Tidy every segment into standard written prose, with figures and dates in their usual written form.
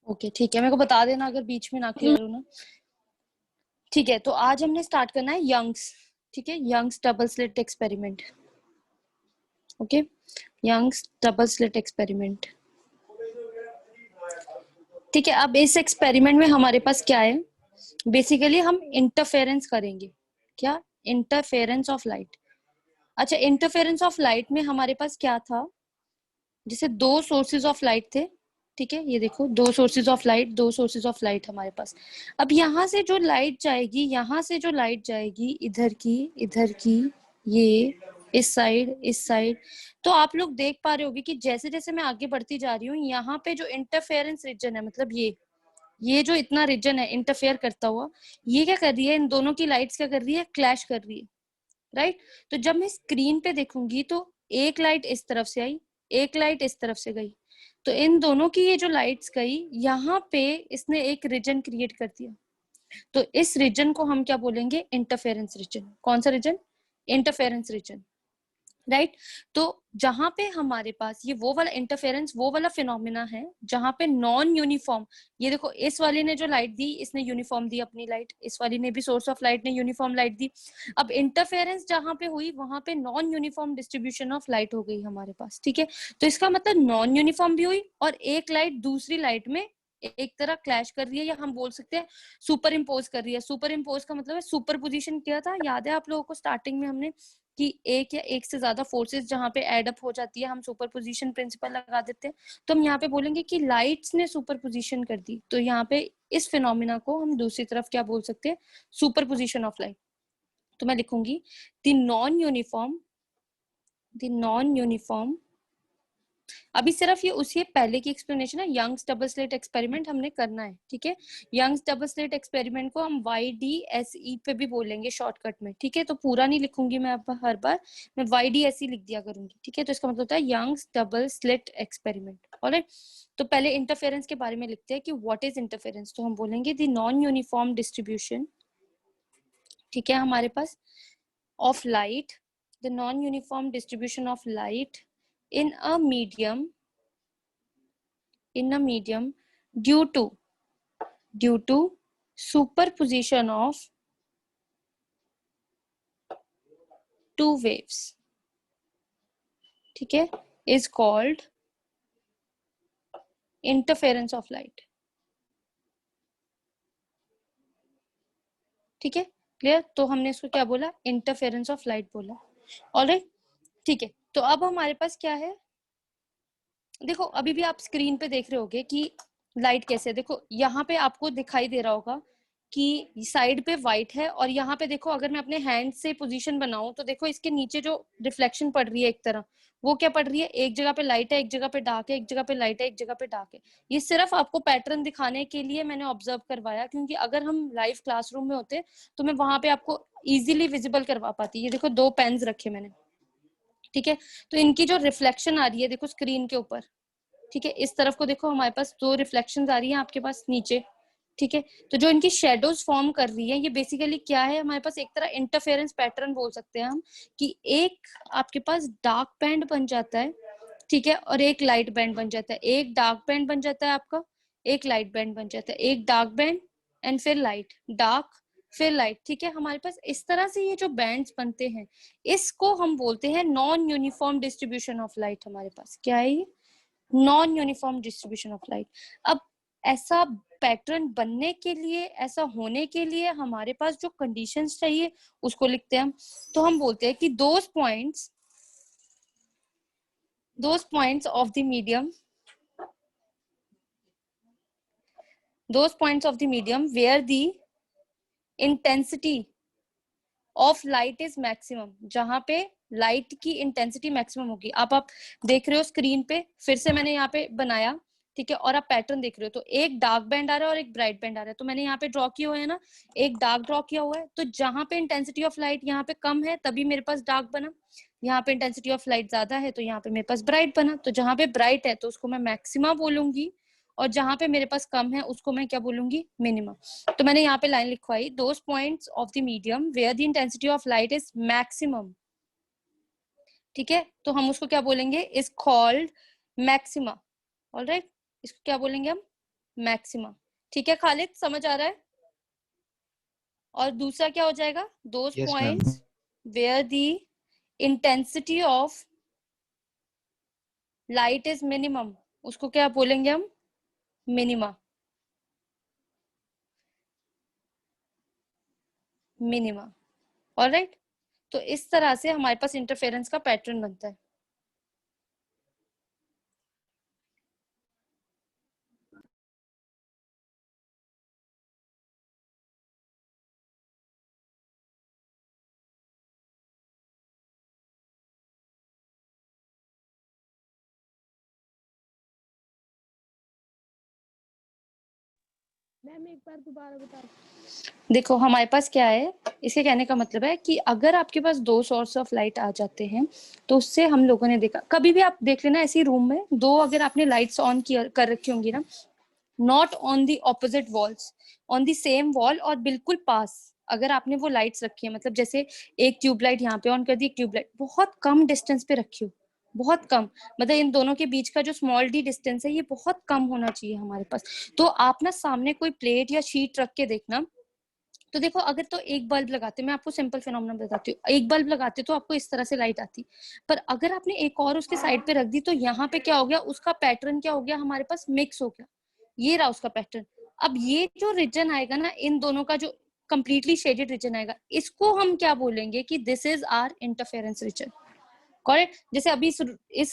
Okay ठीक है, मेरे को बता देना अगर बीच में ना क्लियर हो ना। ठीक है, तो आज हमने स्टार्ट करना है यंग्स। ठीक है, Young's double slit experiment. Okay, Young's double slit experiment. ठीक है, अब इस एक्सपेरिमेंट में हमारे पास क्या है, बेसिकली हम इंटरफेरेंस करेंगे। क्या? Interference of light. अच्छा, इंटरफेरेंस ऑफ लाइट में हमारे पास क्या था, जैसे दो सोर्सेज ऑफ लाइट थे। ठीक है, ये देखो दो सोर्सेज ऑफ लाइट, दो सोर्सेज ऑफ लाइट हमारे पास। अब यहाँ से जो लाइट जाएगी, यहाँ से जो लाइट जाएगी, इधर की, ये इस साइड। तो आप लोग देख पा रहे होगे कि जैसे जैसे मैं आगे बढ़ती जा रही हूँ, यहाँ पे जो इंटरफेरेंस रीजन है, मतलब ये जो इतना रीजन है इंटरफेयर करता हुआ, ये क्या कर रही है, इन दोनों की लाइट्स क्या कर रही है, क्लैश कर रही है। राइट? तो जब मैं स्क्रीन पे देखूंगी तो एक लाइट इस तरफ से आई, एक लाइट इस तरफ से गई, तो इन दोनों की ये जो लाइट्स गई, यहाँ पे इसने एक रीजन क्रिएट कर दिया। तो इस रीजन को हम क्या बोलेंगे, इंटरफेरेंस रीजन। कौन सा रीजन? Interference reason. राइट? तो जहां पे हमारे पास ये वो वाला इंटरफेरेंस, वो वाला फिनोमिना है जहां पे नॉन यूनिफॉर्म, ये देखो इस वाली ने जो लाइट दी, इसने यूनिफॉर्म दी अपनी लाइट, इस वाली ने भी, सोर्स ऑफ लाइट ने यूनिफॉर्म लाइट दी। अब इंटरफेरेंस जहां पे हुई, वहां पे non uniform distribution of light हो गई हमारे पास। ठीक है, तो इसका मतलब नॉन यूनिफॉर्म भी हुई और एक लाइट दूसरी लाइट में एक तरह क्लैश कर रही है, या हम बोल सकते हैं सुपर इम्पोज कर रही है। सुपर इम्पोज का मतलब है सुपर पोजिशन किया था, याद है आप लोगों को स्टार्टिंग में हमने, कि एक या एक से ज्यादा फोर्सेस जहां पे एड अप हो जाती है, हम सुपरपोजिशन प्रिंसिपल लगा देते हैं। तो हम यहाँ पे बोलेंगे कि लाइट्स ने सुपरपोजिशन कर दी, तो यहाँ पे इस फिनोमिना को हम दूसरी तरफ क्या बोल सकते हैं, सुपरपोजिशन ऑफ लाइट। तो मैं लिखूंगी द नॉन यूनिफॉर्म। अभी सिर्फ ये उसी पहले की एक्सप्लेनेशन है, यंग्स डबल स्लिट एक्सपेरिमेंट हमने करना है। ठीक है, यंग्स डबल स्लिट एक्सपेरिमेंट को हम YDSE पे भी बोलेंगे शॉर्टकट में। ठीक है, तो पूरा नहीं लिखूंगी मैं अब, हर बार मैं YDSE लिख दिया करूंगी। ठीक है, तो इसका मतलब होता है Young's double slit experiment. Alright, तो पहले इंटरफेरेंस के बारे में लिखते हैं कि व्हाट इज इंटरफेरेंस। तो हम बोलेंगे द नॉन यूनिफॉर्म डिस्ट्रीब्यूशन, ठीक है, हमारे पास of light, the non uniform distribution of light in a medium due to superposition of two waves, ठीक है, is called interference of light। ठीक है, क्लियर? तो हमने इसको क्या बोला, इंटरफेरेंस ऑफ लाइट बोला। ऑलराइट, ठीक है, तो अब हमारे पास क्या है, देखो अभी भी आप स्क्रीन पे देख रहे होगे कि लाइट कैसे है। देखो यहाँ पे आपको दिखाई दे रहा होगा कि साइड पे व्हाइट है, और यहाँ पे देखो अगर मैं अपने हैंड से पोजीशन बनाऊं तो देखो इसके नीचे जो रिफ्लेक्शन पड़ रही है एक तरह, वो क्या पड़ रही है, एक जगह पे लाइट है, एक जगह पे डार्क है, एक जगह पे लाइट है, एक जगह पे डार्क है। ये सिर्फ आपको पैटर्न दिखाने के लिए मैंने ऑब्जर्व करवाया, क्योंकि अगर हम लाइव क्लासरूम में होते तो मैं वहां पे आपको इजिली विजिबल करवा पाती। ये देखो दो पेन्स रखे मैंने, ठीक है, तो इनकी जो रिफ्लेक्शन आ रही है देखो स्क्रीन के ऊपर, ठीक है, इस तरफ को देखो हमारे पास दो रिफ्लेक्शंस आ रही हैं आपके पास नीचे। ठीक है, तो जो इनकी शेडोज फॉर्म कर रही है, ये बेसिकली क्या है, हमारे पास एक तरह इंटरफेरेंस पैटर्न बोल सकते हैं हम, कि एक आपके पास डार्क बैंड बन जाता है, ठीक है, और एक लाइट बैंड बन जाता है। एक डार्क बैंड बन जाता है आपका, एक लाइट बैंड बन जाता है, एक डार्क बैंड एंड फिर लाइट, डार्क फिर लाइट। ठीक है, हमारे पास इस तरह से ये जो बैंड्स बनते हैं, इसको हम बोलते हैं non uniform distribution of light. हमारे पास क्या है, ये non uniform distribution of light. अब ऐसा पैटर्न बनने के लिए, ऐसा होने के लिए हमारे पास जो कंडीशंस चाहिए उसको लिखते हैं हम। तो हम बोलते हैं कि those points of the medium, where the intensity of light is maximum, जहां पे लाइट की इंटेंसिटी मैक्सिमम होगी। आप देख रहे हो स्क्रीन पे, फिर से मैंने यहाँ पे बनाया, ठीक है, और आप पैटर्न देख रहे हो, तो एक डार्क बैंड आ रहा है और एक ब्राइट बैंड आ रहा है। तो मैंने यहाँ पे ड्रॉ किया हुआ है ना, एक डार्क ड्रॉ किया हुआ है, तो जहां पे इंटेंसिटी ऑफ लाइट यहाँ पे कम है तभी मेरे पास डार्क बना, यहाँ पे इंटेंसिटी ऑफ लाइट ज्यादा है तो यहाँ पे मेरे पास ब्राइट बना। तो जहां पे ब्राइट है तो उसको मैं मैक्सिमा बोलूंगी, और जहां पे मेरे पास कम है उसको मैं क्या बोलूंगी, मिनिमम। तो मैंने यहाँ पे लाइन लिखवाई, those points of the medium where the intensity of light is maximum. ठीक है, तो हम उसको क्या बोलेंगे, इज कॉल्ड मैक्सिमा। ऑलराइट, इसको क्या बोलेंगे हम, मैक्सिमा। ठीक है खालिद, समझ आ रहा है? और दूसरा क्या हो जाएगा? Those yes ma'am. Points where the intensity of light is minimum, उसको क्या बोलेंगे हम? मिनिमा। मिनिमा। ऑलराइट। तो इस तरह से हमारे पास इंटरफेरेंस का पैटर्न बनता है। मैम एक बार दोबारा बता। देखो हमारे पास क्या है, इसके कहने का मतलब है कि अगर आपके पास दो सोर्स ऑफ लाइट आ जाते हैं तो उससे हम लोगों ने देखा, कभी भी आप देख लेना ऐसी रूम में दो अगर आपने लाइट्स ऑन किया कर रखी होंगी ना, not on the opposite walls, on the same wall और बिल्कुल पास अगर आपने वो लाइट्स रखी है, मतलब जैसे एक ट्यूबलाइट यहाँ पे ऑन कर दी, एक ट्यूबलाइट बहुत कम डिस्टेंस पे रखी हो, बहुत कम, मतलब इन दोनों के बीच का जो स्मॉल डी डिस्टेंस है ये बहुत कम होना चाहिए हमारे पास। तो आप ना सामने कोई प्लेट या शीट रख के देखना, तो देखो अगर तो एक बल्ब लगाते, मैं आपको सिंपल फिनोमेना बताती हूँ, एक बल्ब लगाते तो आपको इस तरह से लाइट आती, पर अगर आपने एक और उसके साइड पे रख दी तो यहाँ पे क्या हो गया, उसका पैटर्न क्या हो गया हमारे पास, मिक्स हो गया, ये रहा उसका पैटर्न। अब ये जो रीजन आएगा ना इन दोनों का, जो कंप्लीटली शेडेड रीजन आएगा, इसको हम क्या बोलेंगे कि this is our interference region. Correct. जैसे अभी इस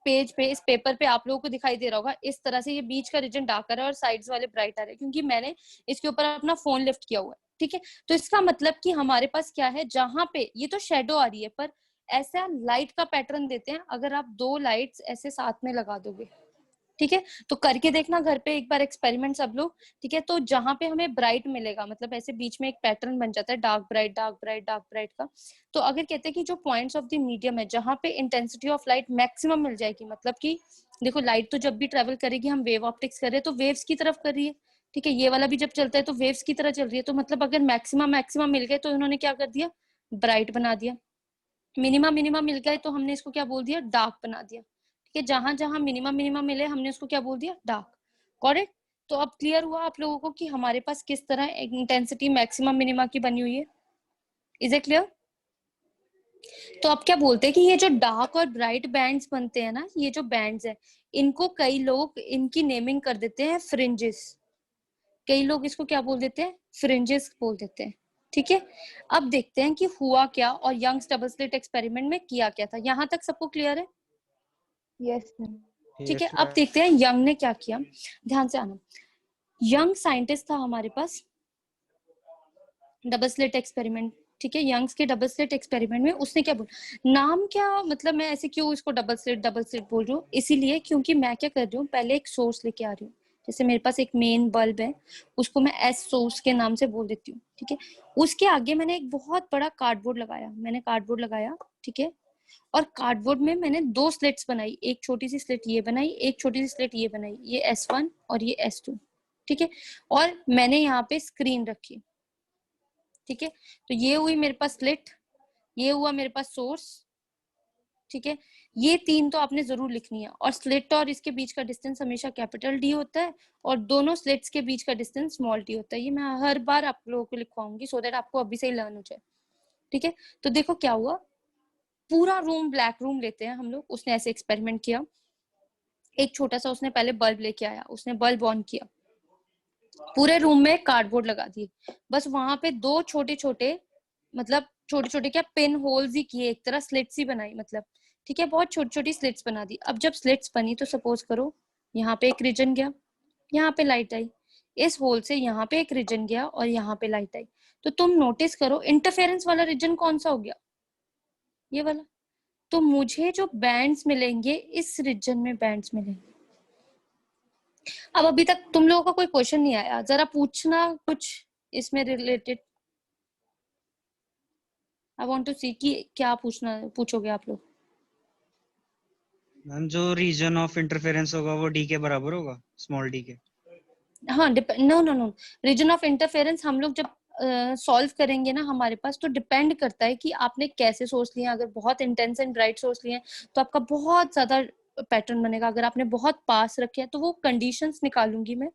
पेज पे, इस पेपर पे आप लोगों को दिखाई दे रहा होगा इस तरह से, ये बीच का रीजन डार्कर है और साइड्स वाले ब्राइटर है, क्योंकि मैंने इसके ऊपर अपना फोन लिफ्ट किया हुआ है। ठीक है, तो इसका मतलब कि हमारे पास क्या है, जहां पे ये तो शेडो आ रही है, पर ऐसा लाइट का पैटर्न देते हैं अगर आप दो लाइट्स ऐसे साथ में लगा दोगे। ठीक है, तो करके देखना घर पे एक बार एक्सपेरिमेंट सब लोग। ठीक है, तो जहां पे हमें ब्राइट मिलेगा, मतलब ऐसे बीच में एक पैटर्न बन जाता है dark bright dark bright dark bright का, तो अगर कहते हैं कि जो पॉइंट्स ऑफ द मीडियम है जहां पे इंटेंसिटी ऑफ लाइट मैक्सिमम मिल जाएगी, मतलब कि देखो लाइट तो जब भी ट्रेवल करेगी, हम वेव ऑप्टिक्स कर रहे हैं तो वेव्स की तरफ कर रही है। ठीक है, ये वाला भी जब चलता है तो वेव्स की तरह चल रही है, तो मतलब अगर मैक्सिमम मैक्सिमम मिल गए तो इन्होंने क्या कर दिया, ब्राइट बना दिया। मिनिमम मिनिमम मिल गए तो हमने इसको क्या बोल दिया, डार्क बना दिया। ठीक है, जहां जहां मिनिमम मिनिमम मिले हमने उसको क्या बोल दिया, डार्क। करेक्ट। तो अब क्लियर हुआ आप लोगों को कि हमारे पास किस तरह इंटेंसिटी मैक्सिमम मिनिमा की बनी हुई है। Is it clear? तो अब क्या बोलते हैं कि ये जो डार्क और ब्राइट बैंड्स बनते हैं ना, ये जो बैंड्स है, इनको कई लोग इनकी नेमिंग कर देते हैं फ्रिंजेस। कई लोग इसको क्या बोल देते हैं, फ्रिंजेस बोल देते हैं। ठीक है, अब देखते हैं कि हुआ क्या और यंग्स डबल स्लिट एक्सपेरिमेंट में किया क्या था। यहां तक सबको क्लियर है? Yes ma'am. ठीक है, यस अब देखते हैं यंग ने क्या किया। ध्यान से आना, यंग साइंटिस्ट था हमारे पास, डबल स्लिट एक्सपेरिमेंट। ठीक है, यंग्स के डबल स्लिट एक्सपेरिमेंट में उसने क्या बोला, नाम क्या, मतलब मैं ऐसे क्यों इसको डबल स्लिट बोल रही हूँ, इसीलिए क्योंकि मैं क्या कर रही हूँ, पहले एक सोर्स लेके आ रही हूँ। जैसे मेरे पास एक मेन बल्ब है, उसको मैं एस सोर्स के नाम से बोल देती हूँ। ठीक है, उसके आगे मैंने एक बहुत बड़ा कार्डबोर्ड लगाया, मैंने कार्डबोर्ड लगाया। ठीक है, और कार्डबोर्ड में मैंने दो स्लिट्स बनाई, एक छोटी सी स्लिट ये बनाई, एक छोटी सी स्लिट ये बनाई, ये S1 और ये S2। ठीक है, और मैंने यहाँ पे स्क्रीन रखी। ठीक है, तो ये हुई मेरे पास स्लिट, ये हुआ मेरे पास सोर्स। ठीक है, ये तीन तो आपने जरूर लिखनी है, और स्लिट और इसके बीच का डिस्टेंस हमेशा कैपिटल डी होता है, और दोनों स्लिट्स के बीच का डिस्टेंस स्मॉल डी होता है। ये मैं हर बार आप लोगों को लिखवाऊंगी सो दैट आपको अभी से ही लर्न हो जाए। ठीक है, तो देखो क्या हुआ, पूरा रूम ब्लैक रूम लेते हैं हम लोग, उसने ऐसे एक्सपेरिमेंट किया। एक छोटा सा उसने पहले बल्ब लेके आया, उसने बल्ब ऑन किया, पूरे रूम में कार्डबोर्ड लगा दिए, बस वहां पे दो छोटे छोटे, मतलब छोटे छोटे क्या पिन होल्स ही किए, एक तरह स्लिट्स ही बनाई, मतलब ठीक है, बहुत छोटी छोटी स्लिट्स बना दी। अब जब स्लिट्स बनी तो सपोज करो यहाँ पे एक रीजन गया, यहाँ पे लाइट आई, इस होल से यहाँ पे एक रीजन गया और यहाँ पे लाइट आई, तो तुम नोटिस करो इंटरफेरेंस वाला रीजन कौन सा हो गया, ये वाला। तो मुझे जो बैंड्स मिलेंगे इस रीजन में बैंड्स मिलेंगे। अब अभी तक तुम लोगों का कोई क्वेश्चन नहीं आया, जरा पूछना कुछ इसमें रिलेटेड। आई वांट टू सी कि क्या पूछोगे आप लोग। मैम जो रीजन ऑफ इंटरफेरेंस होगा वो डी के बराबर होगा, स्मॉल डी के। हाँ, no no no, region of interference हम लोग जब सॉल्व करेंगे ना, हमारे पास तो डिपेंड करता है कि आपने कैसे सोर्स लिया। अगर बहुत इंटेंस एंड ब्राइट सोर्स लिए तो आपका बहुत ज्यादा पैटर्न बनेगा। अगर आपने बहुत पास रखे हैं तो वो कंडीशंस निकालूंगी मैं।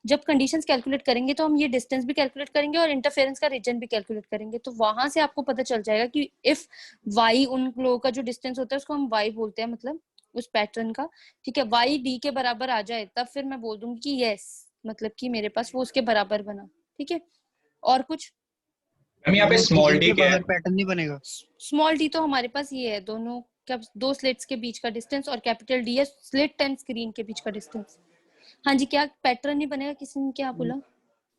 जब कंडीशंस कैलकुलेट करेंगे तो हम ये डिस्टेंस भी कैलकुलेट करेंगे और इंटरफेरेंस का रीजन भी कैलकुलेट करेंगे। तो वहां से आपको पता चल जाएगा कि इफ y उन लोगों का जो डिस्टेंस होता है उसको हम y बोलते हैं, मतलब उस पैटर्न का, ठीक है, y d के बराबर आ जाए तब फिर मैं बोल दूंगी कि यस, मतलब कि मेरे पास वो उसके बराबर बना। ठीक है, और कुछ? मैम यहाँ पे वो स्मॉल रीजन डी के क्या है? बाहर पैटर्न नहीं बनेगा। स्मॉल डी तो हमारे पास ये है, दोनों का, दो स्लिट्स के बीच का डिस्टेंस, और कैपिटल डी है स्लिट एंड स्क्रीन के बीच का डिस्टेंस। हाँ जी, क्या पैटर्न नहीं बनेगा? किसी ने क्या बोला?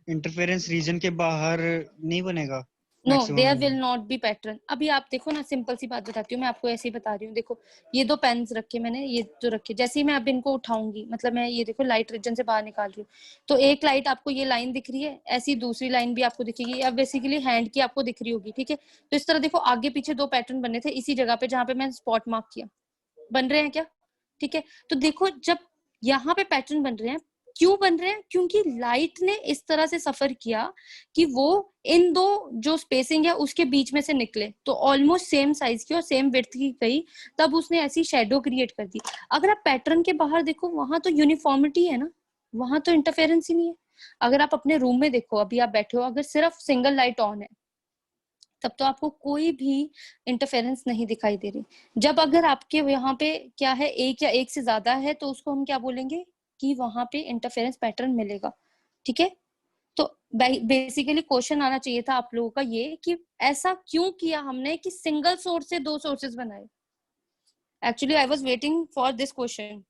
इंटरफेरेंस रीजन के बाहर नहीं बनेगा no, maximum there will value. Not be pattern. अभी आप देखो ना, सिंपल सी बात बताती हूँ मैं आपको, ऐसे ही बता रही हूँ। देखो ये दो पेन्स रखे मैंने, ये जो रखे, जैसे ही मैं अब इनको उठाऊंगी, मतलब मैं ये देखो लाइट रीजन से बाहर निकाल रही हूँ, तो एक लाइट आपको ये लाइन दिख रही है, ऐसी दूसरी लाइन भी आपको दिखेगी। अब बेसिकली हैंड की आपको दिख रही होगी, ठीक है। तो इस तरह देखो आगे पीछे दो पैटर्न बने थे इसी जगह पे जहाँ पे मैंने स्पॉट मार्क किया, बन रहे हैं क्या? ठीक है, तो देखो जब यहाँ पे पैटर्न बन रहे हैं, क्यों बन रहे हैं? क्योंकि लाइट ने इस तरह से सफर किया कि वो इन दो जो स्पेसिंग है उसके बीच में से निकले, तो ऑलमोस्ट सेम साइज की और सेम विड्थ की गई, तब उसने ऐसी शेडो क्रिएट कर दी। अगर आप पैटर्न के बाहर देखो, वहां तो यूनिफॉर्मिटी है ना, वहां तो इंटरफेरेंस ही नहीं है। अगर आप अपने रूम में देखो, अभी आप बैठे हो, अगर सिर्फ सिंगल लाइट ऑन है तब तो आपको कोई भी इंटरफेरेंस नहीं दिखाई दे रही। जब अगर आपके यहाँ पे क्या है, एक या एक से ज्यादा है, तो उसको हम क्या बोलेंगे कि वहां पे इंटरफेरेंस पैटर्न मिलेगा। ठीक है, तो बेसिकली क्वेश्चन आना चाहिए था आप लोगों का ये कि ऐसा क्यों किया हमने कि सिंगल सोर्स से दो सोर्सेज बनाए। Actually I was waiting for this question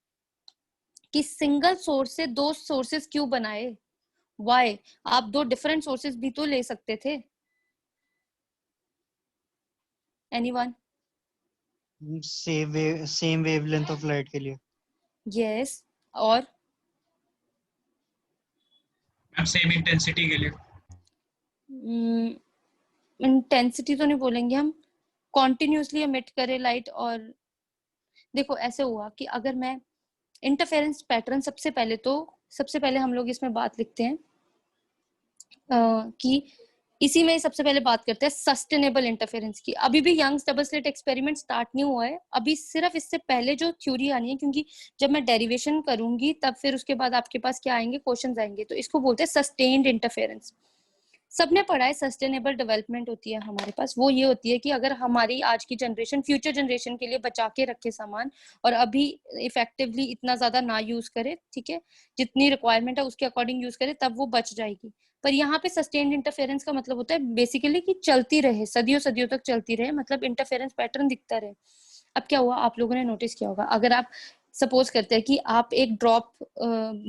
कि सिंगल सोर्स से दो सोर्सेज क्यों बनाए, व्हाई? आप दो डिफरेंट सोर्सेज भी तो ले सकते थे। Anyone? Same wavelength of light के लिए। यस, और मैम सेम इंटेंसिटी के लिए। इंटेंसिटी तो नहीं बोलेंगे हम, कॉन्टिन्यूसली एमिट करे लाइट। और देखो ऐसे हुआ कि अगर मैं इंटरफेरेंस पैटर्न, सबसे पहले हम लोग इसमें बात लिखते हैं कि इसी में सबसे पहले बात करते हैं सस्टेनेबल इंटरफेरेंस की। अभी भी Young's double slit experiment start नहीं हुआ है, अभी सिर्फ इससे पहले जो थ्योरी आनी है, क्योंकि जब मैं डेरिवेशन करूंगी तब फिर उसके बाद आपके पास क्या आएंगे, क्वेश्चंस आएंगे। तो इसको बोलते हैं सस्टेन्ड इंटरफेरेंस। सबने पढ़ा है सस्टेनेबल डेवलपमेंट होती है हमारे पास, वो ये होती है कि अगर हमारी आज की जनरेशन फ्यूचर जनरेशन के लिए बचा के रखे सामान, और अभी इफेक्टिवली इतना ज्यादा ना यूज करे, ठीक है, जितनी रिक्वायरमेंट है उसके अकॉर्डिंग यूज करे, तब वो बच जाएगी। पर यहाँ पे सस्टेन्ड इंटरफेरेंस का मतलब होता है बेसिकली कि चलती रहे, सदियों सदियों तक चलती रहे, मतलब इंटरफेरेंस पैटर्न दिखता रहे। अब क्या हुआ, आप लोगों ने नोटिस किया होगा, अगर आप सपोज करते हैं कि आप एक ड्रॉप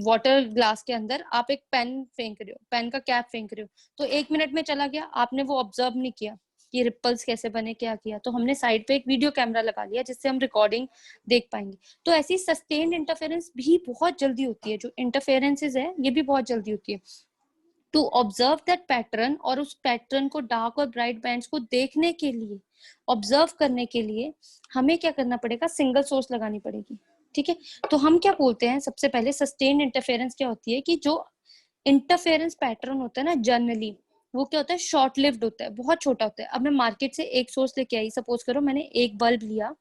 वाटर ग्लास के अंदर आप एक पेन फेंक रहे हो, पेन का कैप फेंक रहे हो, तो 1 मिनट में चला गया, आपने वो ऑब्जर्व नहीं किया कि रिपल्स कैसे बने, क्या किया। तो हमने साइड पे एक वीडियो कैमरा लगा लिया जिससे हम रिकॉर्डिंग देख पाएंगे। तो ऐसी सस्टेन्ड इंटरफेरेंस भी बहुत जल्दी होती है, जो इंटरफेरेंसेस है ये भी बहुत जल्दी होती है। टू ऑब्जर्व दैट पैटर्न, और उस पैटर्न को, डार्क और ब्राइट बैंड्स को देखने के लिए, ऑब्जर्व करने के लिए हमें क्या करना पड़ेगा, सिंगल सोर्स लगानी पड़ेगी। ठीक है, तो हम क्या बोलते हैं, सबसे पहले सस्टेन्ड इंटरफेरेंस क्या होती है कि जो इंटरफेरेंस पैटर्न होता है ना जनरली, वो क्या होता है, शॉर्ट लिव्ड होता है, बहुत छोटा होता है। अब मैं मार्केट से एक सोर्स लेके आई, सपोज करो मैंने एक बल्ब लिया,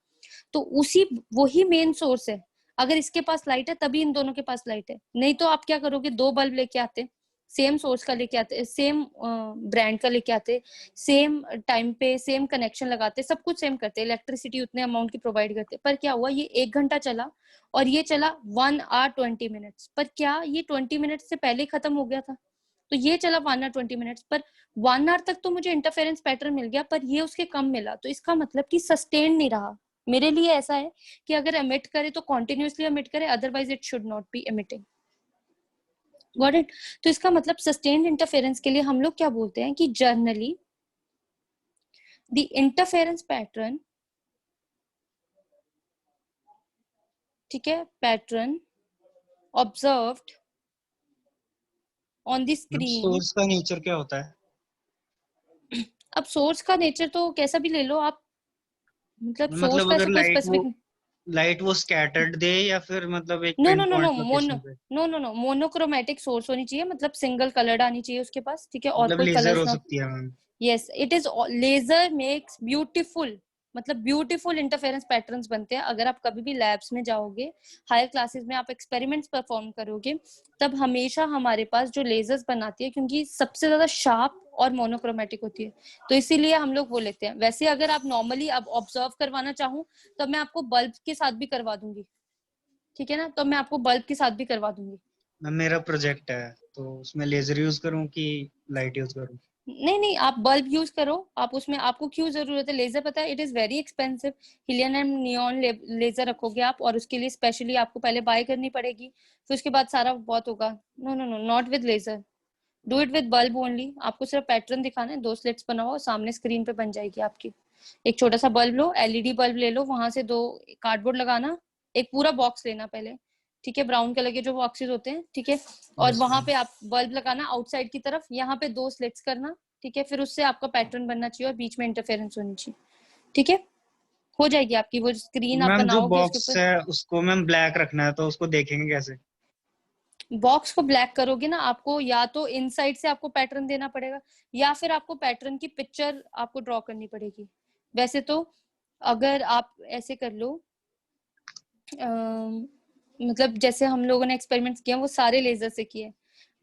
तो उसी वही मेन सोर्स है, अगर इसके पास लाइट है तभी इन दोनों के पास लाइट है, नहीं तो आप क्या करोगे, दो बल्ब लेके आते, सेम सोर्स का लेके आते, सेम ब्रांड का लेके आते, सेम टाइम पे सेम कनेक्शन लगाते, सब कुछ सेम करते, इलेक्ट्रिसिटी उतने अमाउंट की प्रोवाइड करते, पर क्या हुआ, ये 1 घंटा चला और ये चला 1 hour 20 minutes, पर क्या ये 20 मिनट से पहले खत्म हो गया था? तो ये चला 1 hour 20 minutes, पर 1 hour तक तो मुझे इंटरफेरेंस पैटर्न मिल गया, पर ये उसके कम मिला, तो इसका मतलब कि सस्टेन नहीं रहा। मेरे लिए ऐसा है कि अगर एमिट करे तो कॉन्टिन्यूसली एमिट करे, otherwise it should not be emitting. Got it? तो इसका मतलब सस्टेन्ड इंटरफेरेंस के लिए हम लोग क्या बोलते हैं कि जर्नली द इंटरफेरेंस पैटर्न, ठीक है, pattern observed on the screen. Source का नेचर क्या होता है? अब सोर्स का नेचर तो कैसा भी ले लो आप, मतलब सोर्स मतलब तो अगर ऐसा कोई स्पेसिफिक, लाइट वो स्कैटर्ड दे या फिर मतलब एक no pin no no no point mono location पे? No no no monochromatic source होनी चाहिए, मतलब सिंगल कलर्ड आनी चाहिए उसके पास, ठीक है, और मतलब कोई लेजर कलर्स हो ना। सकती है ma'am? Yes, it is laser makes beautiful, मतलब ब्यूटीफुल इंटरफेरेंस पैटर्न्स बनते हैं। अगर आप कभी भी लैब्स में जाओगे, हायर क्लासेस में आप एक्सपेरिमेंट्स परफॉर्म करोगे, तब हमेशा हमारे पास जो लेजर्स बनाती है, क्योंकि सबसे ज्यादा शार्प और मोनोक्रोमेटिक होती है, तो इसीलिए हम लोग वो लेते हैं। वैसे अगर आप नॉर्मली अब ऑब्जर्व करवाना चाहूँ तो मैं आपको बल्ब के साथ भी करवा दूंगी, ठीक है ना, तो मैं आपको बल्ब के साथ भी करवा दूंगी। मैम मेरा प्रोजेक्ट है तो उसमें लेजर यूज करूँ कि लाइट यूज करूँ? नहीं नहीं, आप बल्ब यूज करो। आप उसमें आपको क्यों जरूरत है लेजर, पता है it is very expensive. Helium and neon laser रखोगे आप, और उसके लिए स्पेशली आपको पहले बाय करनी पड़ेगी, फिर उसके बाद सारा बहुत होगा। No no no, not with laser, do it with bulb only. आपको सिर्फ पैटर्न दिखाना है, 2 स्लिट्स बनाओ, सामने स्क्रीन पे बन जाएगी आपकी। एक छोटा सा बल्ब लो, एलईडी बल्ब ले लो, वहां से 2 कार्डबोर्ड लगाना, एक पूरा बॉक्स लेना पहले, ठीक है, ब्राउन कलर के जो बॉक्सेस होते हैं, ठीक है, और यस वहां मैम। पे आप बल्ब लगाना आउटसाइड की तरफ, यहाँ पे 2 स्लिट्स करना, ठीक है, फिर उससे आपका पैटर्न बनना चाहिए और बीच में इंटरफेरेंस होनी चाहिए, ठीक है, हो जाएगी आपकी वो स्क्रीन आप मैम जो बनाओगे उसके बॉक्स ऊपर। है उसको मैम ब्लैक रखना है तो उसको देखेंगे कैसे? बॉक्स को ब्लैक करोगे ना, आपको या तो इनसाइड से आपको पैटर्न देना पड़ेगा, या फिर आपको पैटर्न की पिक्चर आपको ड्रॉ करनी पड़ेगी। वैसे तो अगर आप ऐसे कर लो, मतलब जैसे हम लोगों ने एक्सपेरिमेंट्स किए वो सारे लेजर से किए,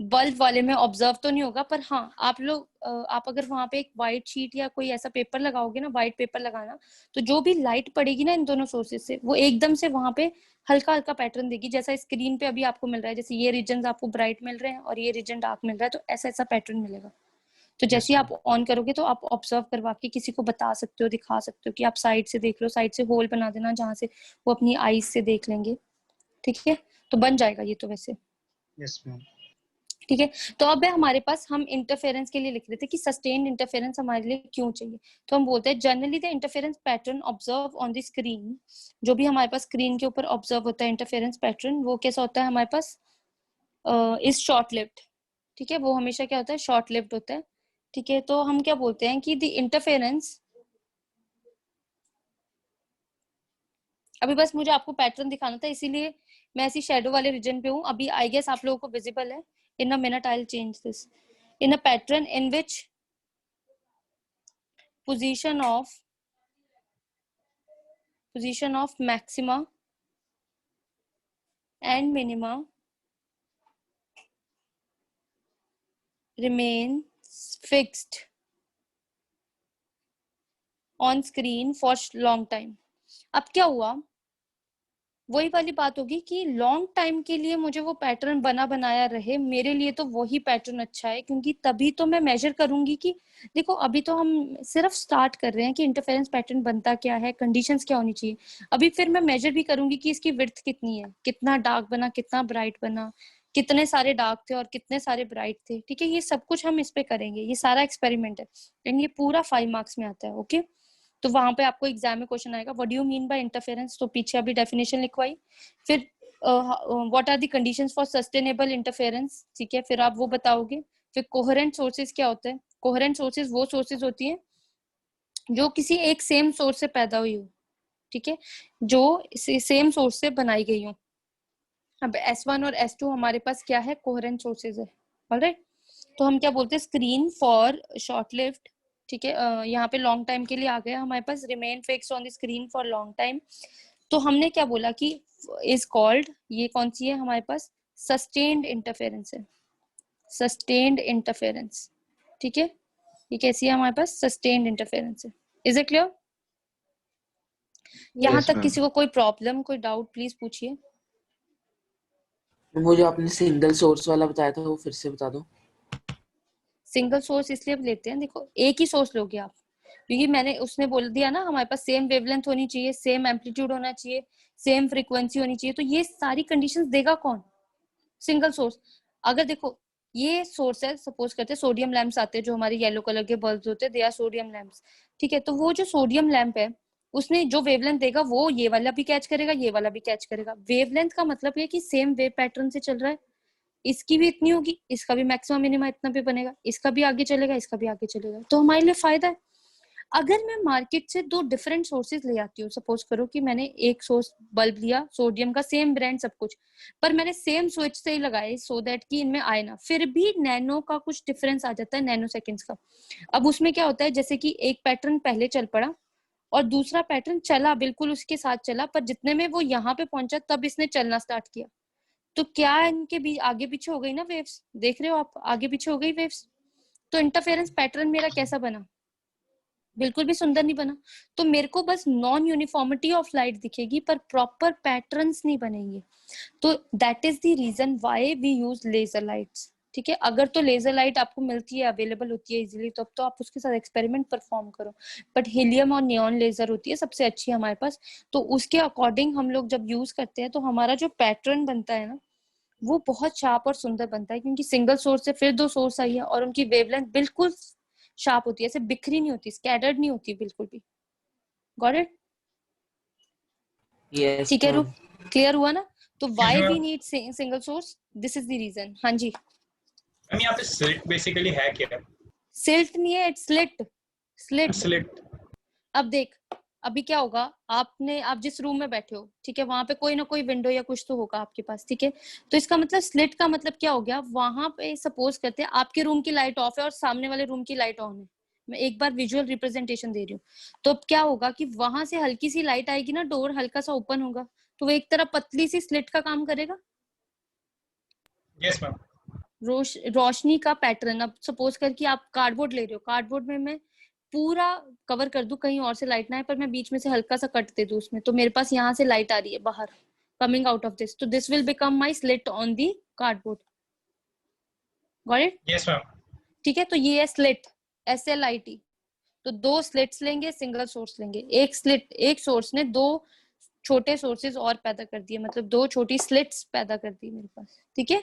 बल्ब वाले में ऑब्जर्व तो नहीं होगा, पर हाँ आप लोग आप अगर वहां पे एक व्हाइट शीट या कोई ऐसा पेपर लगाओगे ना, व्हाइट पेपर लगाना, तो जो भी लाइट पड़ेगी ना इन दोनों सोर्सेज से, वो एकदम से वहां पे हल्का हल्का पैटर्न देगी, जैसा स्क्रीन पे अभी आपको मिल रहा है। जैसे ये रीजन आपको ब्राइट मिल रहे हैं और ये रीजन डार्क मिल रहा है, तो ऐसा ऐसा पैटर्न मिलेगा। तो यस जैसे ही मैम। आप ऑन करोगे तो आप ऑब्जर्व करवा के किसी को बता सकते हो, दिखा सकते हो कि आप साइड से देख लो, साइड से होल बना देना जहां से वो अपनी आईज से देख लेंगे, ठीक है, तो बन जाएगा ये तो वैसे, यस मैम। ठीक है। तो अब है हमारे पास, हम इंटरफेरेंस के लिए लिख रहे थे कि सस्टेन्ड इंटरफेरेंस हमारे लिए क्यों चाहिए, तो हम बोलते हैं generally the interference pattern observe on the screen, जो भी हमारे पास स्क्रीन के ऊपर ऑब्जर्व होता है इंटरफेरेंस पैटर्न, वो कैसा होता है हमारे पास, इज शॉर्ट लिव्ड, ठीक है, वो हमेशा क्या होता है, शॉर्ट लिव्ड होता है, ठीक है। तो हम क्या बोलते हैं कि द इंटरफेरेंस, अभी बस मुझे आपको पैटर्न दिखाना था इसीलिए मैं ऐसी शेडो वाले रीजन पे हूँ अभी। आई गेस आप लोगों को विजिबल है। In a minute I will change this, in a pattern in which position of maxima and minima remains fixed on screen for long time। अब क्या हुआ, वही वाली बात होगी कि लॉन्ग टाइम के लिए मुझे वो पैटर्न बना बनाया रहे, मेरे लिए तो वही पैटर्न अच्छा है, क्योंकि तभी तो मैं मेजर करूंगी कि देखो अभी तो हम सिर्फ स्टार्ट कर रहे हैं कि इंटरफेरेंस पैटर्न बनता क्या है, कंडीशंस क्या होनी चाहिए। अभी फिर मैं मेजर भी करूंगी कि इसकी विड्थ कितनी है, कितना डार्क बना, कितना ब्राइट बना, कितने सारे डार्क थे और कितने सारे ब्राइट थे, ठीक है, ये सब कुछ हम इस पे करेंगे, ये सारा एक्सपेरिमेंट है, एंड ये पूरा 5 मार्क्स में आता है, ओके। तो वहां पे आपको एग्जाम में क्वेश्चन आएगा what do you mean by interference, तो पीछे अभी डेफिनेशन लिखवाई, फिर what are the conditions for sustainable interference, ठीक है, फिर आप वो बताओगे। फिर कोहेरेंट सोर्सेज क्या होते हैं, कोहेरेंट सोर्सेज वो सोर्सेज होती है जो किसी एक सेम सोर्स से पैदा हुई हो, ठीक है, जो सेम सोर्स से बनाई गई हो। अब S1 और S2 हमारे पास क्या है, कोहेरेंट सोर्सेज है, ऑलराइट। तो हम क्या बोलते हैं, स्क्रीन फॉर शॉर्ट लिव्ड, ठीक है, यहाँ पे लॉन्ग टाइम के लिए आ गया हमारे पास, remain fix on the screen for long time. तो हमने क्या बोला कि इज कॉल्ड, ये कौन सी है हमारे पास, सस्टेन्ड इंटरफेरेंस है, सस्टेन्ड इंटरफेरेंस, ठीक है, ये कैसी है हमारे पास, सस्टेन्ड इंटरफेरेंस है। Is it clear? यहाँ यस तक मैम। किसी को कोई प्रॉब्लम, कोई डाउट, प्लीज पूछिए। वो जो आपने सिंगल सोर्स वाला बताया था वो फिर से बता दो। सिंगल सोर्स इसलिए लेते हैं, देखो एक ही सोर्स लोगे आप, क्योंकि मैंने उसने बोल दिया ना हमारे पास सेम वेवलेंथ होनी चाहिए, सेम एम्पलीट्यूड होना चाहिए, सेम फ्रीक्वेंसी होनी चाहिए, तो ये सारी कंडीशंस देगा कौन, सिंगल सोर्स। अगर देखो ये सोर्स है, सपोज करते हैं सोडियम लैंप्स आते हैं जो हमारे येलो कलर के बल्ब्स होते हैं, दे आर सोडियम लैंप्स, ठीक है, तो वो जो सोडियम लैंप है उसने जो वेवलेंथ देगा वो ये वाला भी कैच करेगा, ये वाला भी कैच करेगा। वेवलेंथ का मतलब ये कि सेम वेव पैटर्न से चल रहा है, इसकी भी इतनी होगी, इसका भी मैक्सिमम मिनिमा इतना भी बनेगा, इसका भी आगे चलेगा, इसका भी आगे चलेगा, तो हमारे लिए फायदा है। अगर मैं मार्केट से 2 डिफरेंट सोर्सेज ले आती हूँ, सपोज करो कि मैंने एक सोर्स बल्ब लिया सोडियम का, सेम ब्रांड सब कुछ, पर मैंने सेम स्विच से ही लगाए सो दैट कि इनमें आए ना, फिर भी नैनो का कुछ डिफरेंस आ जाता है, नैनो सेकेंड्स का। अब उसमें क्या होता है, जैसे कि एक पैटर्न पहले चल पड़ा और दूसरा पैटर्न चला, बिल्कुल उसके साथ चला, पर जितने में वो यहाँ पे पहुंचा तब इसने चलना स्टार्ट किया। तो क्या इनके बीच आगे पीछे हो गई ना वेव्स, देख रहे हो आप, आगे पीछे हो गई वेव्स। तो इंटरफेरेंस पैटर्न मेरा कैसा बना, बिल्कुल भी सुंदर नहीं बना। तो मेरे को बस नॉन यूनिफॉर्मिटी ऑफ लाइट दिखेगी पर प्रॉपर पैटर्न्स नहीं बनेंगे। तो that is the reason why we use laser lights. ठीक है, अगर तो लेजर लाइट आपको मिलती है, अवेलेबल होती है इजीली, तो अब तो आप उसके साथ एक्सपेरिमेंट परफॉर्म करो। बट हीलियम और नियॉन लेजर होती है सबसे अच्छी हमारे पास, तो उसके अकॉर्डिंग हम लोग जब यूज करते हैं तो हमारा जो पैटर्न बनता है ना वो बहुत शार्प और सुंदर बनता है, क्योंकि सिंगल सोर्स से फिर 2 सोर्स आई है और उनकी वेवलेंथ बिल्कुल शार्प होती है, ऐसे बिखरी नहीं होती, स्कैटर्ड नहीं होती बिल्कुल भी। Got it? Yes, ठीक है ma'am. रूप, क्लियर हुआ ना? तो why ma'am. We need single source, this is the reason. हाँ जी। मैम यहाँ पे स्लिट बेसिकली है क्या? सिल्ट नहीं है, इट्स स्लिट। स्लिट। स्लिट। अब देख, अभी क्या होगा, आप जिस रूम में बैठे हो, ठीक है, वहां पे कोई ना कोई विंडो या कुछ तो होगा आपके पास, ठीक है। तो इसका मतलब स्लिट का मतलब क्या हो गया, वहां पे सपोज करते हैं आपके रूम की लाइट ऑफ है और सामने वाले रूम की लाइट ऑन है। मैं एक बार विजुअल रिप्रेजेंटेशन दे रही हूँ। तो अब क्या होगा कि वहां से हल्की सी लाइट आएगी ना, डोर हल्का सा ओपन होगा, तो वो एक तरह पतली सी स्लिट का काम करेगा। Yes ma'am. रोशनी का पैटर्न, अब सपोज कर कि आप कार्डबोर्ड ले रहे हो, कार्डबोर्ड में मैं पूरा कवर कर दूं कहीं और से लाइट ना आए, पर मैं बीच में से हल्का सा कट दे दूं उसमें, तो मेरे पास यहाँ से लाइट आ रही है बाहर, कमिंग आउट ऑफ दिस, तो this will become my slit on the cardboard. Got it? Yes ma'am. ठीक है, तो ये है स्लिट, SLIT। तो 2 स्लिट्स लेंगे, सिंगल सोर्स लेंगे, एक सोर्स ने 2 छोटे सोर्सेज और पैदा कर दिए, मतलब 2 छोटी स्लिट्स पैदा कर दी मेरे पास। ठीक है,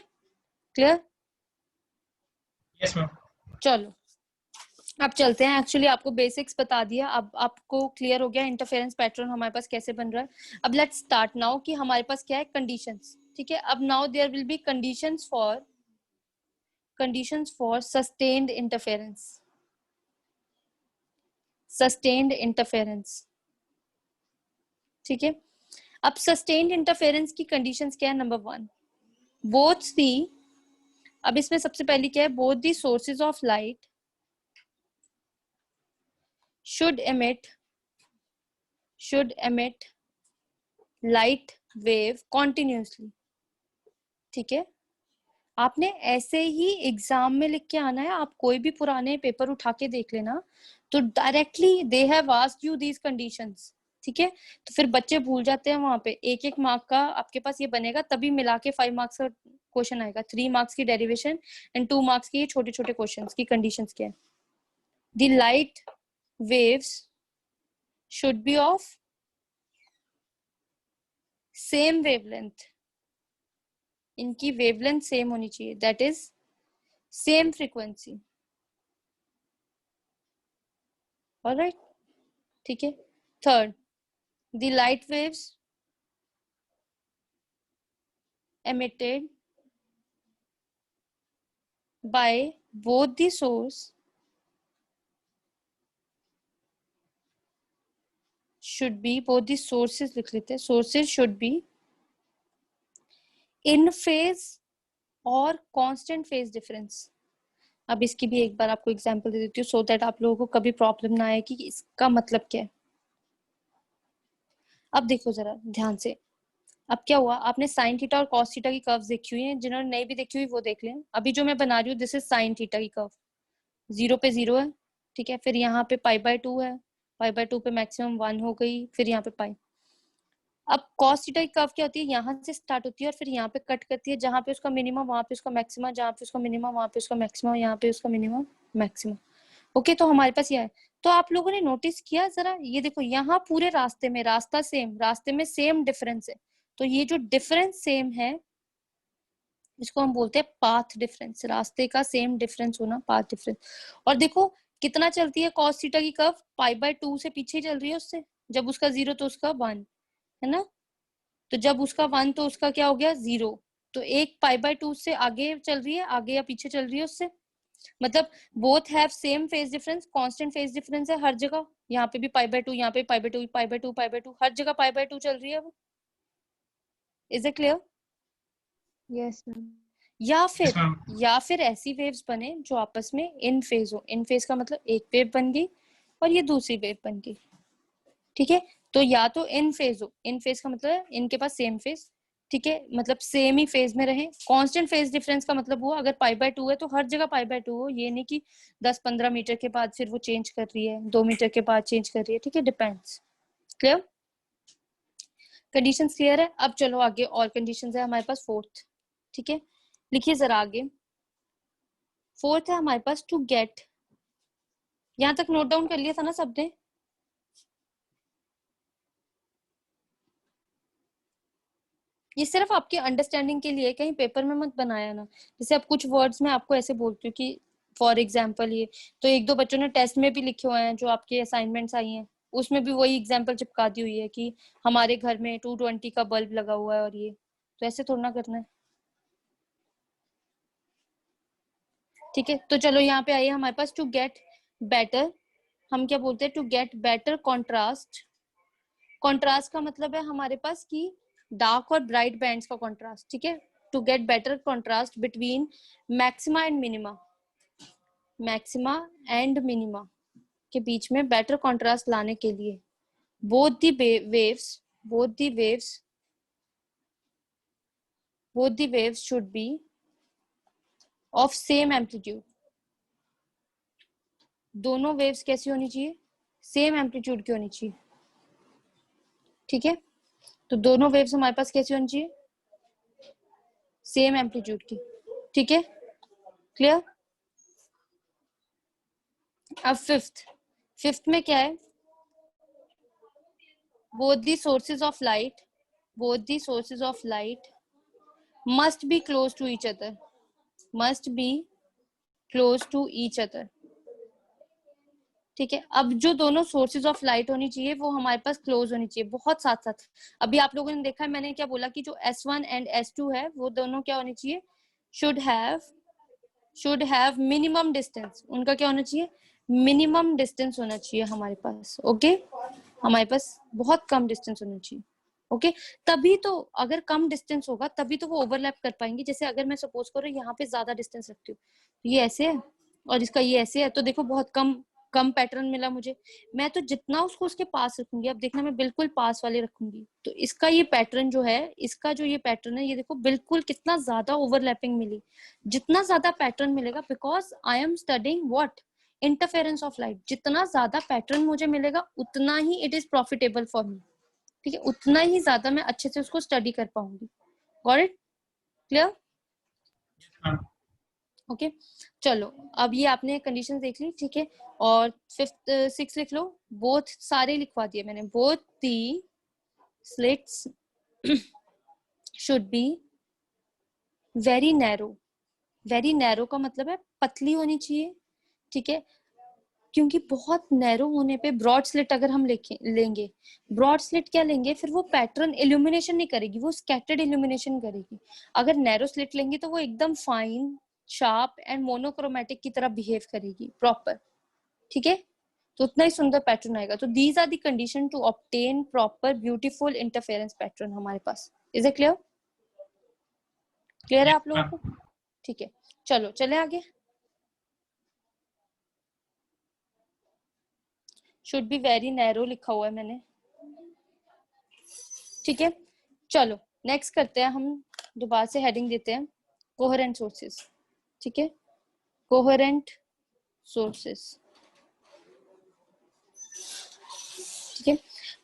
क्लियर? Yes ma'am. चलो अब चलते हैं, एक्चुअली आपको बेसिक्स बता दिया, अब आपको क्लियर हो गया इंटरफेरेंस पैटर्न हमारे पास कैसे बन रहा है। अब लेट्स स्टार्ट नाउ कि हमारे पास क्या है, कंडीशंस। ठीक है, अब now there will be conditions for sustained interference. Sustained interference, ठीक है। अब सस्टेन्ड इंटरफेरेंस की कंडीशंस क्या है? नंबर 1, बोथ दी, अब इसमें सबसे पहली क्या है, both the sources of light should emit light wave continuously। ठीक है, आपने ऐसे ही एग्जाम में लिख के आना है, आप कोई भी पुराने पेपर उठा के देख लेना, तो directly they have asked you these conditions. ठीक है, तो फिर बच्चे भूल जाते हैं, वहां पे 1-1 मार्क का आपके पास ये बनेगा, तभी मिला के 5 मार्क्स का क्वेश्चन आएगा, 3 मार्क्स की डेरिवेशन एंड 2 मार्क्स की छोटे छोटे क्वेश्चन की कंडीशंस क्या है। The light waves should be of same wavelength, इनकी वेवलेंथ सेम होनी चाहिए, that is same frequency. Alright, ठीक है। Third, the light waves emitted by both the source should be, both the sources लिख लेते हैं, sources should be in phase और constant phase difference. अब इसकी भी एक बार आपको एग्जांपल दे देती हूँ, सो दैट आप लोगों को कभी प्रॉब्लम ना आए कि इसका मतलब क्या है। अब देखो जरा ध्यान से, अब क्या हुआ, आपने साइन थीटा और कॉस थीटा की कर्व्स देखी हुई हैं, जिन्होंने नहीं भी देखी हुई वो देख लें। अभी जो मैं बना रही हूँ दिस इज साइन थीटा की कर्व, 0 पे 0 है, ठीक है, फिर यहाँ पे π/2 है, π/2 पे मैक्सिमम 1 हो गई, फिर यहाँ पे पाई। अब cos थीटा की कर्व क्या होती है, यहाँ से स्टार्ट होती है और फिर यहाँ पे कट करती है, जहां पे उसका मिनिमम वहां पे उसका मैक्सिमम, जहां पे उसका मिनिमम वहां पे उसका मैक्सिमम, यहाँ पे उसका मिनिमम मैक्सिमम। ओके, तो हमारे पास यह है। तो आप लोगों ने नोटिस किया जरा, ये देखो यहाँ पूरे रास्ते में रास्ता सेम, रास्ते में सेम डिफरेंस है, तो ये जो डिफरेंस सेम है इसको हम बोलते हैं पाथ डिफरेंस, रास्ते का सेम डिफरेंस होना, पाथ डिफरेंस। और देखो कितना चलती है cos थीटा की कर्व, π/2 से पीछे चल रही है उससे, जब उसका 0 तो उसका 1 है ना, तो जब उसका 1 तो उसका क्या हो गया 0, तो एक π/2 से आगे चल रही है, आगे या पीछे चल रही है उससे, मतलब both have same phase difference, constant phase difference है हर जगह, यहाँ पे भी π/2, यहाँ पे π/2, π/2, π/2, हर जगह π/2 चल रही है वो। Is it clear? Yes, ma'am. Yes ma'am. या फिर ऐसी वेव्स बने जो आपस में इन फेज हो, इन फेज का मतलब एक वेव बन गई और ये दूसरी वेव बन गई, ठीक है, तो या तो इन फेज हो, इन फेज का मतलब है इनके पास सेम फेज, ठीक है, मतलब सेम ही फेज में रहे। कांस्टेंट फेज डिफरेंस का मतलब हुआ अगर π/2 है तो हर जगह π/2 हो, ये नहीं कि 10-15 मीटर के बाद फिर वो चेंज कर रही है, 2 मीटर के बाद चेंज कर रही है, ठीक है, डिपेंड्स। क्लियर, कंडीशंस क्लियर है। अब चलो आगे और कंडीशंस है हमारे पास फोर्थ, ठीक है, लिखिए जरा आगे। फोर्थ है हमारे पास टू गेट, यहां तक नोट डाउन कर लिया था ना सबने? ये सिर्फ आपकी अंडरस्टैंडिंग के लिए, कहीं पेपर में मत बनाया ना। जैसे अब कुछ वर्ड्स में आपको ऐसे बोलती हूँ कि फॉर एग्जाम्पल ये, तो एक दो बच्चों ने टेस्ट में भी लिखे हुए हैं जो आपके असाइनमेंट्स आई हैं, उसमें भी वही एग्जाम्पल चिपका दी हुई है कि हमारे घर में 220 का बल्ब लगा हुआ है, और ये तो ऐसे थोड़ा ना करना है, ठीक है। तो चलो यहाँ पे आइए हमारे पास टू गेट बेटर, हम क्या बोलते हैं, to get better contrast. Contrast का मतलब है हमारे पास कि डार्क और ब्राइट बैंड्स का कॉन्ट्रास्ट, ठीक है। To get better contrast between maxima and minima, maxima and minima के बीच में बेटर कॉन्ट्रास्ट लाने के लिए both the waves both the waves both the waves should be of same amplitude। दोनों वेव्स कैसी होनी चाहिए, सेम एम्पलीट्यूड की होनी चाहिए, ठीक है। तो दोनों वेव्स हमारे पास कैसी होनी चाहिए, सेम एम्पलीट्यूड की, ठीक है, क्लियर। अब फिफ्थ में क्या है, both the sources of light must be close to each other, must be close to each other, ठीक है। अब जो दोनों सोर्सेज ऑफ लाइट होनी चाहिए वो हमारे पास क्लोज होनी चाहिए, बहुत साथ साथ। अभी आप लोगों ने देखा है मैंने क्या बोला कि जो S1 एंड S2 है वो दोनों क्या होनी चाहिए, शुड हैव मिनिमम डिस्टेंस, उनका क्या होना चाहिए, मिनिमम डिस्टेंस होना चाहिए हमारे पास, ओके। हमारे पास बहुत कम डिस्टेंस होना चाहिए, ओके। तभी तो अगर कम डिस्टेंस होगा तभी तो वो ओवरलैप कर पाएंगे। जैसे अगर मैं सपोज करो यहाँ पे ज्यादा डिस्टेंस रखती हूँ, ये ऐसे है और इसका ये ऐसे है, तो देखो बहुत कम कम पैटर्न मिला मुझे। मैं तो जितना उसको उसके पास रखूंगी, अब देखना मैं बिल्कुल पास वाले रखूंगी, तो इसका ये पैटर्न जो है, इसका जो ये पैटर्न है, ये देखो बिल्कुल कितना ज्यादा ओवरलैपिंग मिली। जितना ज्यादा पैटर्न मिलेगा, because I am studying what, interference of light, जितना ज्यादा पैटर्न मुझे मिलेगा उतना ही it is profitable for me, ठीक है, उतना ही ज्यादा मैं अच्छे से उसको स्टडी कर पाऊंगी। Got it, clear, okay. चलो अब ये आपने कंडीशन देख ली, ठीक है। और फिफ्थ सिक्स लिख लो, बोथ सारे लिखवा दिए मैंने, both the slits should be very narrow. Very narrow का मतलब है पतली होनी चाहिए, ठीक है, क्योंकि बहुत नैरो होने पे ब्रॉड स्लिट अगर हम लेंगे, ब्रॉड स्लिट क्या लेंगे, फिर वो पैटर्न इल्यूमिनेशन नहीं करेगी, वो स्कैटर्ड इल्यूमिनेशन करेगी। अगर नैरो स्लिट लेंगे तो वो एकदम फाइन, शार्प एंड मोनोक्रोमेटिक की तरह बिहेव करेगी प्रॉपर, ठीक है, तो उतना ही सुंदर पैटर्न आएगा। तो these are the condition to obtain proper beautiful interference pattern हमारे पास। इज इट क्लियर, क्लियर है आप लोगों को, ठीक है। चलो चले आगे, शुड बी वेरी नैरो लिखा हुआ है मैंने, ठीक है। चलो नेक्स्ट करते हैं हम, दोबारा से हेडिंग देते हैं कोहेरेंट सोर्सेस, ठीक है, कोहेरेंट सोर्सेस, ठीक है।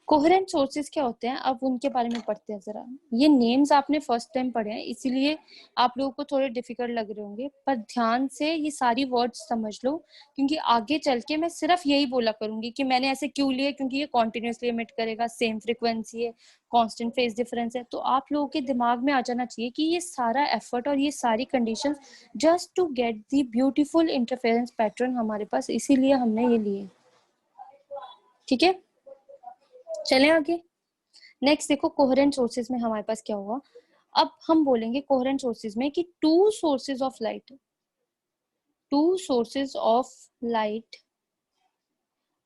कोहेरेंट सोर्सेस क्या होते हैं, अब उनके बारे में पढ़ते हैं जरा। ये नेम्स आपने फर्स्ट टाइम पढ़े हैं इसीलिए आप लोगों को थोड़े डिफिकल्ट लग रहे होंगे, पर ध्यान से ये सारी वर्ड्स समझ लो, क्योंकि आगे चल के मैं सिर्फ यही बोला करूंगी कि मैंने ऐसे क्यों लिए, क्योंकि ये कॉन्टिन्यूसली एमिट करेगा, सेम फ्रीक्वेंसी है, कांस्टेंट फेज डिफरेंस है। तो आप लोगों के दिमाग में आ जाना चाहिए कि ये सारा एफर्ट और ये सारी conditions just to get the beautiful interference pattern हमारे पास, इसीलिए हमने ये लिए, ठीक है। चलें आगे, नेक्स्ट देखो कोहेरेंट सोर्सेज में हमारे पास क्या होगा। अब हम बोलेंगे कोहेरेंट सोर्सेज में कि two sources of light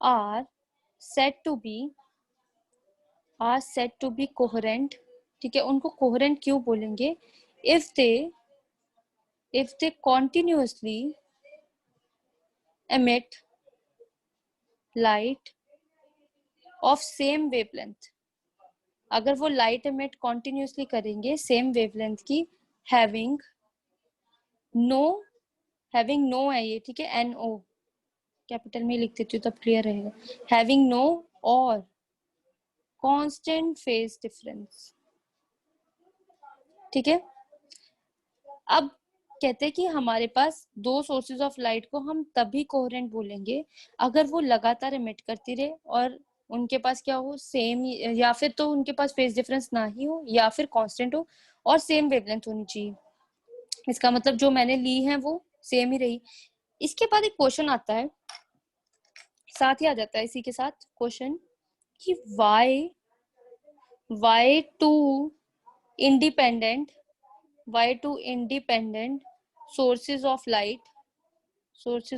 are said to be coherent, ठीक है। उनको कोहेरेंट क्यों बोलेंगे, if they continuously emit light of same wavelength, अगर वो लाइट एमिट कॉन्टिन्यूसली करेंगे सेम वेवलेंथ की, हैविंग नो है ये, ठीक है, NO कैपिटल में लिख देती हूँ तब क्लियर रहेगा, हैविंग नो और कांस्टेंट फेज डिफरेंस, ठीक है। अब कहते हैं कि हमारे पास दो सोर्सेज ऑफ लाइट को हम तभी कोहेरेंट बोलेंगे अगर वो लगातार एमिट करती रहे और उनके पास क्या हो, सेम, या फिर तो उनके पास फेज डिफरेंस ना ही हो या फिर कांस्टेंट हो और सेम वेवलेंथ होनी चाहिए। इसका मतलब जो मैंने ली है वो सेम ही रही। इसके बाद एक क्वेश्चन आता है, साथ ही आ जाता है इसी के साथ क्वेश्चन कि why two independent sources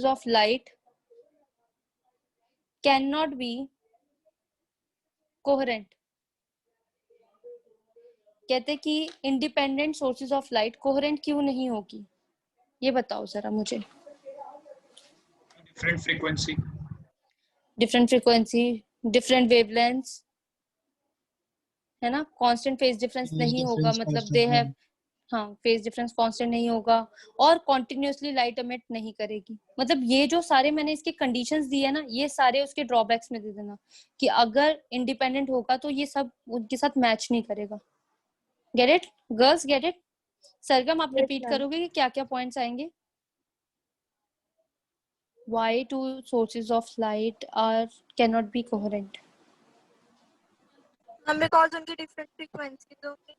of light cannot be coherent। कहते कि independent sources of light coherent क्यों नहीं होगी, ये बताओ जरा मुझे। डिफरेंट फ्रीक्वेंसी, डिफरेंट वेवलेंथ्स, है ना, कांस्टेंट फेज डिफरेंस नहीं होगा, मतलब दे हैव, हाँ, फेज डिफरेंस कांस्टेंट नहीं होगा और कॉन्टिन्यूसली लाइट एमिट नहीं करेगी। मतलब ये जो सारे मैंने इसके कंडीशंस दिए है ना, ये सारे उसके ड्रॉबैक्स में दे देना कि अगर इंडिपेंडेंट होगा तो ये सब उनके साथ मैच नहीं करेगा। Get it girls, get it? Sargam आप Yes, रिपीट ma'am. करोगे कि क्या क्या पॉइंट्स आएंगे? Why two sources of light cannot be coherent? because उनकी different frequencies होंगी।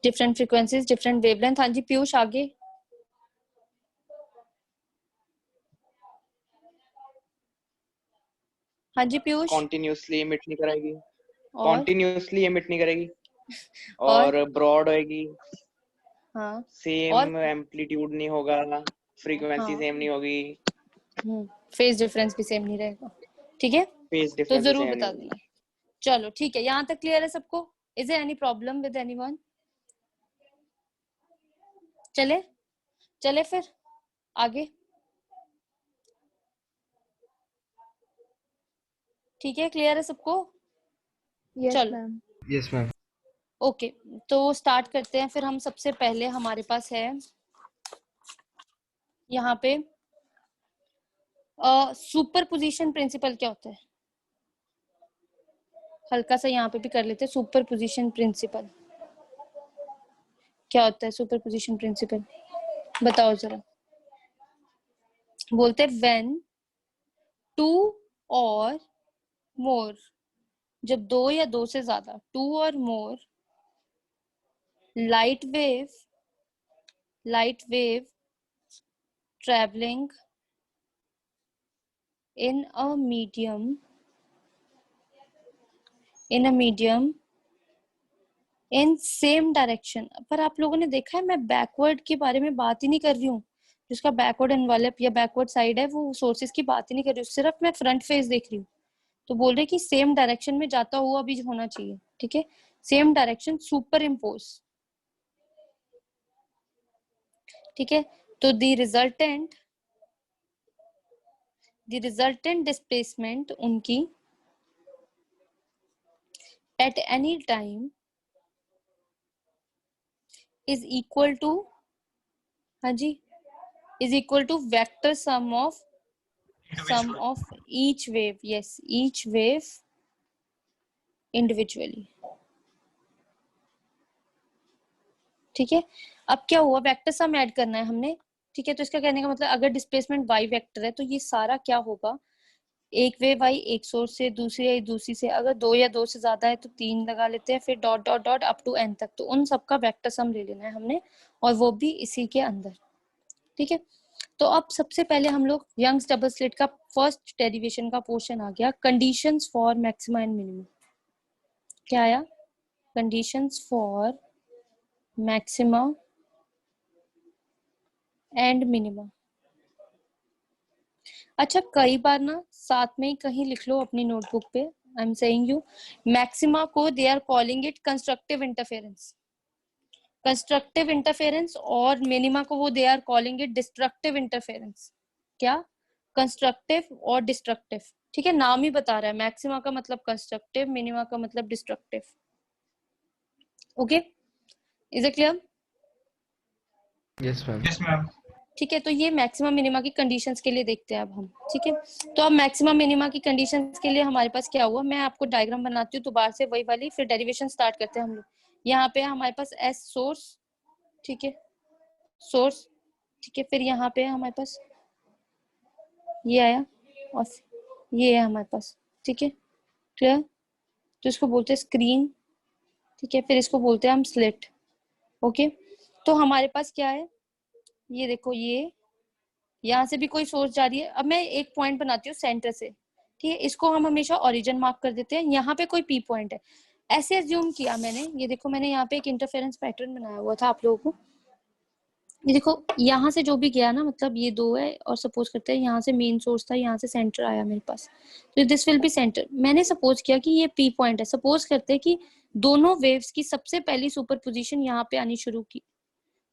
Different frequencies, different wavelength. हाँ जी पीयूष आगे। हाँ जी पीयूष। कॉन्टिन्यूसली एमिट नहीं कराएगी, और कॉन्टिन्यूसली एमिट नहीं करेगी और और ब्रॉड होएगी, हाँ सेम एम्पलीट्यूड नहीं होगा, फ्रीक्वेंसी हाँ सेम नहीं होगी, फेज डिफरेंस भी सेम नहीं रहेगा, ठीक है, फेज तो डिफरेंस जरूर सेम नहीं बता होगी। देना। चलो ठीक है, यहाँ तक क्लियर है सबको? Is there any problem with anyone? चले फिर आगे, ठीक है, क्लियर है सबको? Yes, चलो ma'am. Yes ma'am. ओके, तो स्टार्ट करते हैं फिर हम। सबसे पहले हमारे पास है यहाँ पे सुपरपोजिशन प्रिंसिपल क्या होता है, हल्का सा यहाँ पे भी कर लेते हैं। सुपरपोजिशन प्रिंसिपल क्या होता है? सुपरपोजिशन प्रिंसिपल बताओ जरा। बोलते हैं व्हेन टू और मोर, जब दो या दो से ज्यादा, टू और मोर light wave traveling in a medium in same direction। पर आप लोगों ने देखा है मैं बैकवर्ड के बारे में बात ही नहीं कर रही हूँ, जिसका बैकवर्ड एनवेलप या बैकवर्ड साइड है वो सोर्सेज की बात ही नहीं कर रही हूँ, सिर्फ मैं फ्रंट फेस देख रही हूँ। तो बोल रहे कि सेम डायरेक्शन में जाता हुआ भी होना चाहिए, ठीक है, सेम डायरेक्शन सुपर इम्पोज, ठीक है। तो द रिजल्टेंट डिस्प्लेसमेंट उनकी at any time is equal to, हाँ जी, is equal to vector sum of each wave, yes, each wave individually, ठीक है। अब क्या हुआ, वेक्टर सम ऐड करना है हमने, ठीक है। तो इसका कहने का मतलब अगर डिस्प्लेसमेंट y वेक्टर है तो ये सारा क्या होगा, एक वेव आई एक सोर्स से, दूसरी आई दूसरी से, अगर दो या दो से ज्यादा है तो तीन लगा लेते हैं, फिर dot dot dot up to n तक, तो उन सबका वेक्टर सम ले लेना है हमने, और वो भी इसी के अंदर, ठीक है। तो अब सबसे पहले हम लोग यंग्स डबल स्लिट का फर्स्ट डेरिवेशन का पोर्शन आ गया, conditions for maxima and minima. क्या आया? Conditions for maxima and minima. अच्छा कई बार ना साथ में ही कहीं लिख लो अपनी नोटबुक पे, I am saying you, maxima को they are calling it constructive interference, और मिनिमा को वो they are calling it destructive interference. क्या? कंस्ट्रक्टिव और डिस्ट्रक्टिव, ठीक है, नाम ही बता रहा है, मैक्सिमा का मतलब कंस्ट्रक्टिव, मिनिमा का मतलब destructive. Okay, is it clear? Yes ma'am. Yes ma'am. ठीक है, तो ये मैक्सिमा मिनिमा की कंडीशंस के लिए देखते हैं अब हम। ठीक है, तो अब मैक्सिमा मिनिमा की कंडीशंस के लिए हमारे पास क्या हुआ, मैं आपको डायग्राम बनाती हूँ दोबारा से वही वाली, फिर डेरिवेशन स्टार्ट करते हैं हम लोग। यहाँ पे हमारे पास एस सोर्स, ठीक है, सोर्स, ठीक है, फिर यहाँ पे हमारे पास ये आया और ये है हमारे पास, ठीक है, क्लियर? तो इसको बोलते हैं स्क्रीन, ठीक है, फिर इसको बोलते हैं हम स्लिट। ओके, तो हमारे पास क्या है, ये देखो, ये यहाँ से भी कोई सोर्स जा रही है। अब मैं एक पॉइंट बनाती हूँ सेंटर से, ठीक है, इसको हम हमेशा ओरिजिन मार्क कर देते हैं। यहाँ पे कोई पी पॉइंट है, ऐसे अज्यूम किया मैंने, ये देखो मैंने यहाँ पे एक इंटरफेरेंस पैटर्न बनाया हुआ था आप लोगों को। ये देखो यहाँ से जो भी गया ना, मतलब ये दो है और सपोज करते हैं यहाँ से मेन सोर्स था, यहाँ से सेंटर आया मेरे पास, तो दिस विल बी सेंटर। मैंने सपोज किया कि ये पी पॉइंट है। सपोज करते हैं कि दोनों वेव्स की सबसे पहली सुपरपोजिशन यहाँ पे आनी शुरू की,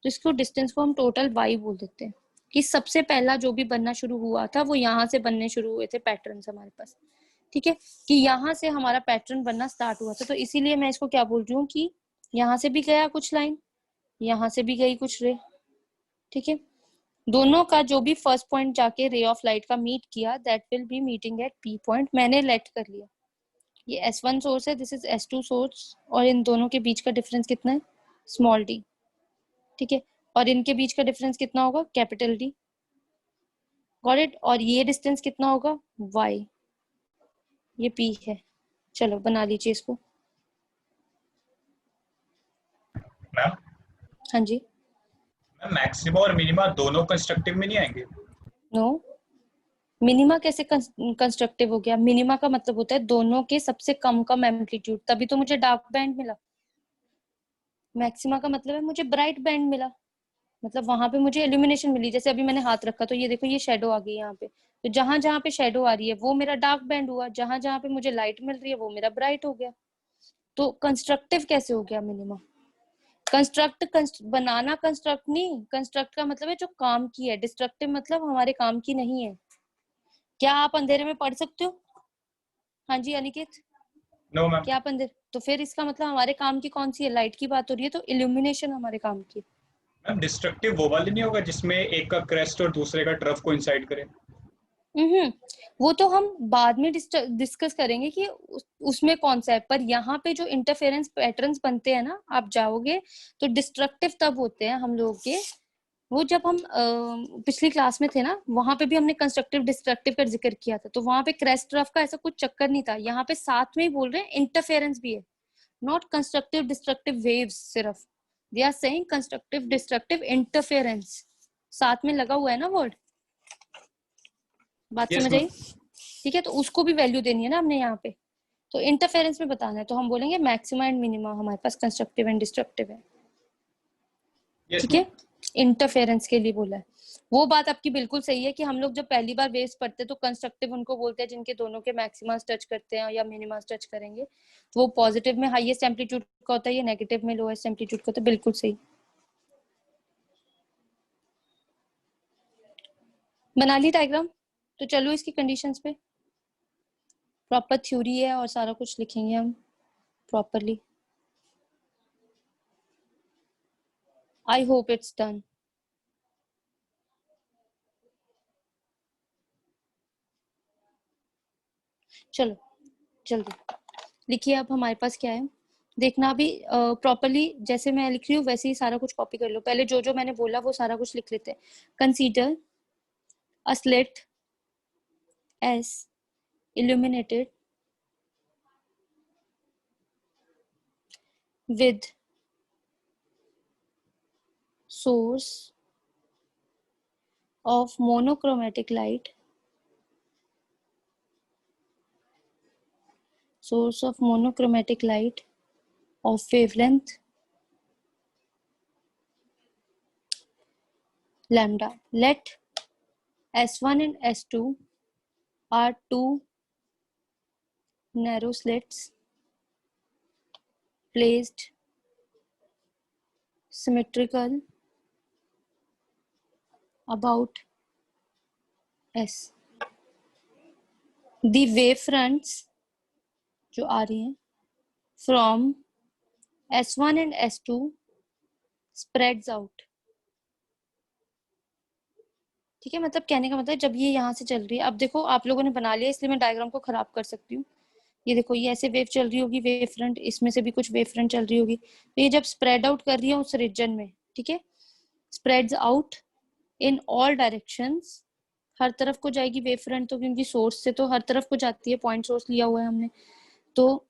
तो इसको डिस्टेंस को हम टोटल वाई बोल देते हैं, कि सबसे पहला जो भी बनना शुरू हुआ था वो यहाँ से बनने शुरू हुए थे पैटर्न्स हमारे पास, ठीक है, कि यहाँ से हमारा पैटर्न बनना स्टार्ट हुआ था। तो इसीलिए मैं इसको क्या बोल रही हूँ कि यहाँ से भी गया कुछ लाइन, यहाँ से भी गई कुछ रे, ठीक है, दोनों का जो भी फर्स्ट पॉइंट जाके रे ऑफ लाइट का मीट किया, that will be meeting at P point. मैंने लेट कर लिया, ये S1 सोर्स है, दिस इज S2 सोर्स, और इन दोनों के बीच का डिफरेंस कितना है, स्मॉल d, ठीक है, और इनके बीच का डिफरेंस कितना होगा, कैपिटल D, गॉट इट? और ये डिस्टेंस कितना होगा, y, ये p है। चलो बना लीजिए इसको। मैम, हाँ जी, मैक्सिमा और मिनिमा दोनों कंस्ट्रक्टिव में नहीं आएंगे? नो, मिनिमा कैसे कंस्ट्रक्टिव हो गया? मिनिमा का मतलब होता है दोनों के सबसे कम एम्पलीट्यूड, तभी तो मुझे डार्क बैंड मिला। मैक्सिमा का मतलब है मुझे ब्राइट बैंड मिला, मतलब वहां पे मुझे इल्यूमिनेशन मिली। जैसे अभी मैंने हाथ रखा तो ये देखो, ये शेडो आ गई यहाँ पे, तो जहां जहां पे शेडो आ रही है वो मेरा डार्क बैंड हुआ, जहां जहां पे मुझे लाइट मिल रही है वो मेरा ब्राइट हो गया। तो कंस्ट्रक्टिव कैसे हो गया मिनिमा? बनाना कंस्ट्रक्ट नहीं, कंस्ट्रक्ट का मतलब है जो काम की है, डिस्ट्रक्टिव मतलब हमारे काम की नहीं है। क्या आप अंधेरे में पढ़ सकते हो? हाँ जी अनिकेत, नो मैम। क्या आप अंधेरे, तो फिर इसका मतलब हमारे काम की कौन सी है, लाइट की बात हो रही है, तो इल्यूमिनेशन हमारे काम की। मैम डिस्ट्रक्टिव वो वाली नहीं होगा जिसमें एक का क्रेस्ट और दूसरे का ट्रफ को इंसाइड करे? वो तो हम बाद में डिस्कस करेंगे कि उसमें कौन सा है, पर यहाँ पे जो इंटरफेरेंस पैटर्न्स बनते हैं ना, आप जाओगे तो डिस्ट्रक्टिव तब होते हैं हम लोग के, वो जब हम पिछली क्लास में थे ना, वहां पे भी हमने कंस्ट्रक्टिव डिस्ट्रक्टिव का जिक्र किया था, तो वहां पे क्रेस्ट ट्रफ का ऐसा कुछ चक्कर नहीं था। यहाँ पे साथ में ही बोल रहे हैं इंटरफेरेंस भी है, नॉट कंस्ट्रक्टिव डिस्ट्रक्टिव वेव्स सिर्फ, they are saying constructive destructive interference, साथ में लगा हुआ है ना वर्ड, बात Yes, समझ आई? ठीक है, तो उसको भी वैल्यू देनी है ना हमने यहाँ पे, तो इंटरफेरेंस में बताना है, तो हम बोलेंगे मैक्सिमा एंड मिनिमा हमारे पास कंस्ट्रक्टिव एंड डिस्ट्रक्टिव है, Yes, ठीक है, इंटरफेरेंस के लिए बोला है। वो बात आपकी बिल्कुल सही है कि हम लोग जब पहली बार वेव्स पढ़ते हैं तो कंस्ट्रक्टिव उनको बोलते हैं जिनके दोनों के मैक्सिमास टच करते हैं या मिनिमास टच करेंगे, तो वो पॉजिटिव में हाईएस्ट एम्पलीट्यूड का होता है, ये नेगेटिव में लोएस्ट एम्पलीट्यूड का होता है, बिल्कुल सही। बना ली डायग्राम? तो चलो इसकी कंडीशंस पे, प्रॉपर थ्योरी है और सारा कुछ लिखेंगे हम properly. I hope it's done. चलो जल्दी लिखिए, अब हमारे पास क्या है देखना। अभी प्रॉपरली जैसे मैं लिख रही हूँ वैसे ही सारा कुछ कॉपी कर लो। पहले जो जो मैंने बोला वो सारा कुछ लिख लेते हैं। Consider a slit S illuminated with source of monochromatic light, source of monochromatic light of wavelength lambda. Let S1 and S2 are two narrow slits placed symmetrical about S. The wave fronts जो आ रही हैं from S1 and S2 spreads out. ठीक है, मतलब कहने का मतलब जब ये यहाँ से चल रही है, अब देखो आप लोगों ने बना लिया इसलिए मैं डायग्राम को खराब कर सकती हूँ। ये देखो ये ऐसे वेव चल रही होगी, वेव फ्रंट, इसमें से भी कुछ वेव फ्रंट चल रही होगी, तो ये जब स्प्रेड आउट कर रही है उस रीजन में, ठीक है, spreads out in all directions, हर तरफ को जाएगी वेव फ्रंट, तो क्योंकि सोर्स से तो हर तरफ को जाती है, पॉइंट सोर्स लिया हुआ है हमने, तो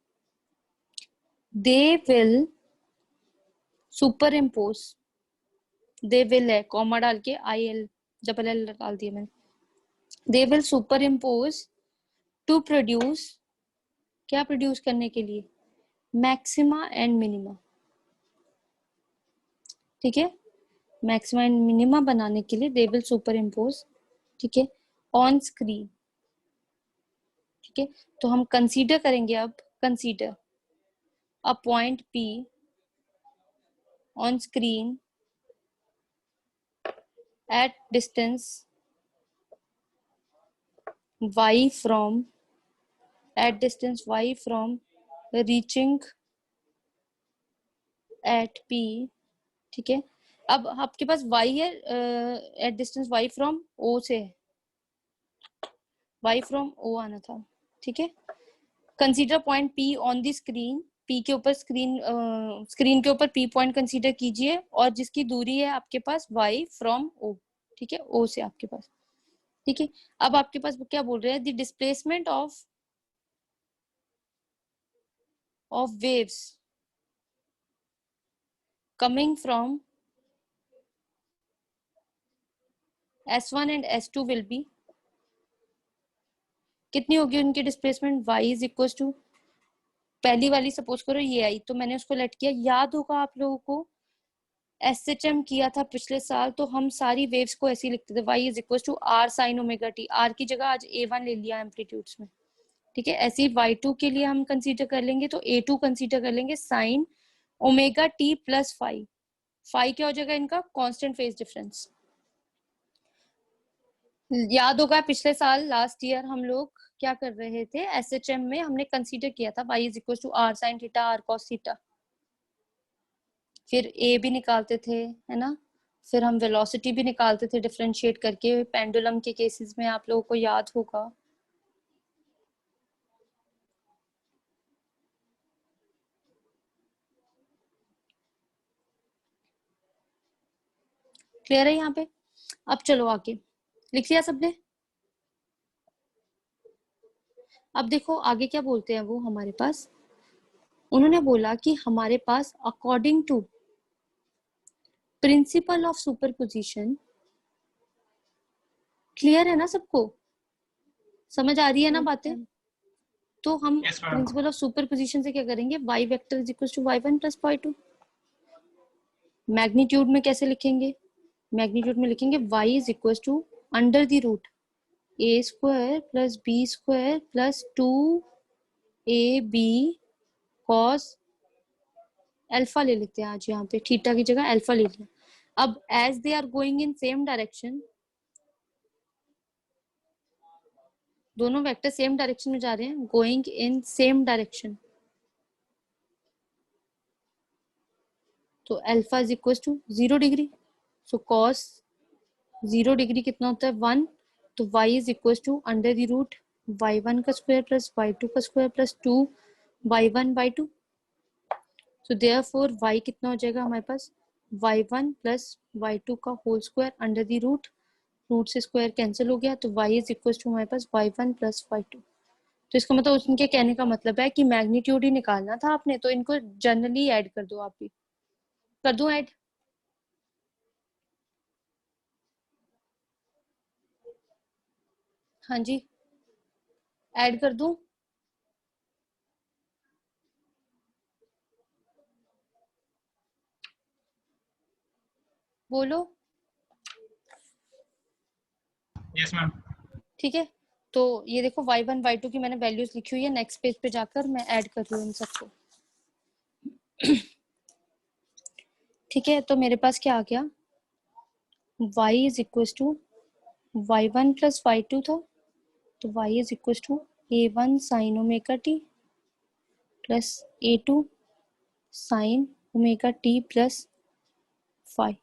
they will superimpose, they will है कॉमा डाल के IL डबल L डाल दिया मैंने, they will superimpose to produce, क्या प्रोड्यूस करने के लिए, मैक्सिमा एंड मिनिमा। ठीक है, मैक्सिमा एंड मिनिमा बनाने के लिए दे विल सुपर इम्पोज, ठीक है, ऑन स्क्रीन। ठीक है, तो हम कंसीडर करेंगे, अब consider a point P on screen at distance y from reaching at P। ठीक है, अब आपके पास y है at distance y from O से है, y फ्रॉम O आना था। ठीक है, consider point P on the screen, P के ऊपर स्क्रीन के ऊपर P पॉइंट कंसीडर कीजिए और जिसकी दूरी है आपके पास y फ्रॉम O। ठीक है, O से आपके पास। ठीक है, अब आपके पास क्या बोल रहे हैं, the displacement of waves coming from S1 and S2 will be, कितनी होगी उनकी displacement, y is equal to, पहली वाली सपोज करो ये आई तो मैंने उसको लेट किया, याद होगा आप लोगों को SHM किया था पिछले साल, तो हम सारी वेव्स को ऐसे ही लिखते थे, y is equal to r sine omega t, r की जगह आज A1 ले लिया एम्पलीट्यूड्स में। ठीक है, ऐसे ही y2 के लिए हम कंसीडर कर लेंगे तो A2 कंसीडर कर लेंगे sign omega t plus five, five क्या हो जाएगा इनका, कांस्टेंट फेज डिफरेंस। याद होगा पिछले साल लास्ट ईयर हम लोग क्या कर रहे थे, SHM में हमने कंसीडर किया था y is equal to r sine theta r cos theta, फिर a भी निकालते थे, है ना, फिर हम वेलोसिटी भी निकालते थे डिफरेंशिएट करके, पेंडुलम के केसेस में आप लोगों को याद होगा। क्लियर है यहाँ पे, अब चलो आगे, लिख लिया सबने। अब देखो आगे क्या बोलते हैं वो हमारे पास, उन्होंने बोला कि हमारे पास according to principle of superposition, clear है ना सबको, समझ आ रही है ना बातें, तो हम Yes, ma'am. Principal of superposition से क्या करेंगे, y vector is equal to y1 plus y2। Magnitude में कैसे लिखेंगे, मैग्नीट्यूड में लिखेंगे y is equal to under the root a square plus b square plus 2ab cos alpha ले लेते हैं आज, यहाँ पे थीटा की जगह अल्फा ले लिया। अब as they are going in same direction, दोनों वेक्टर सेम डायरेक्शन में जा रहे हैं, गोइंग इन सेम डायरेक्शन, तो alpha is equal to 0 degree, so cos 0 degree कितना होता है 1, तो y is equal to under the root y1 का स्क्वायर प्लस y2 का square plus 2y1/2। So therefore y कितना हो जाएगा हमारे पास, y1 प्लस y2 का whole square under the root, root से स्क्वायर कैंसिल हो गया, तो y इज इक्वल टू हमारे पास y1 प्लस y2। तो इसका मतलब उनके कहने का मतलब है कि मैग्नीट्यूड ही निकालना था आपने, तो इनको जनरली ऐड कर दो, आप भी कर दो ऐड। हाँ जी, ऐड कर दूं, बोलो। Yes, ma'am. ठीक है, तो ये देखो y1 y2 की मैंने वैल्यूज लिखी हुई है, नेक्स्ट पेज पे जाकर मैं ऐड कर रही हूँ इन सबको। ठीक है, तो मेरे पास क्या आ गया, y is equal to y1 plus y2 था, तो y is equal to A1 sin omega t plus A2 sin omega t plus phi.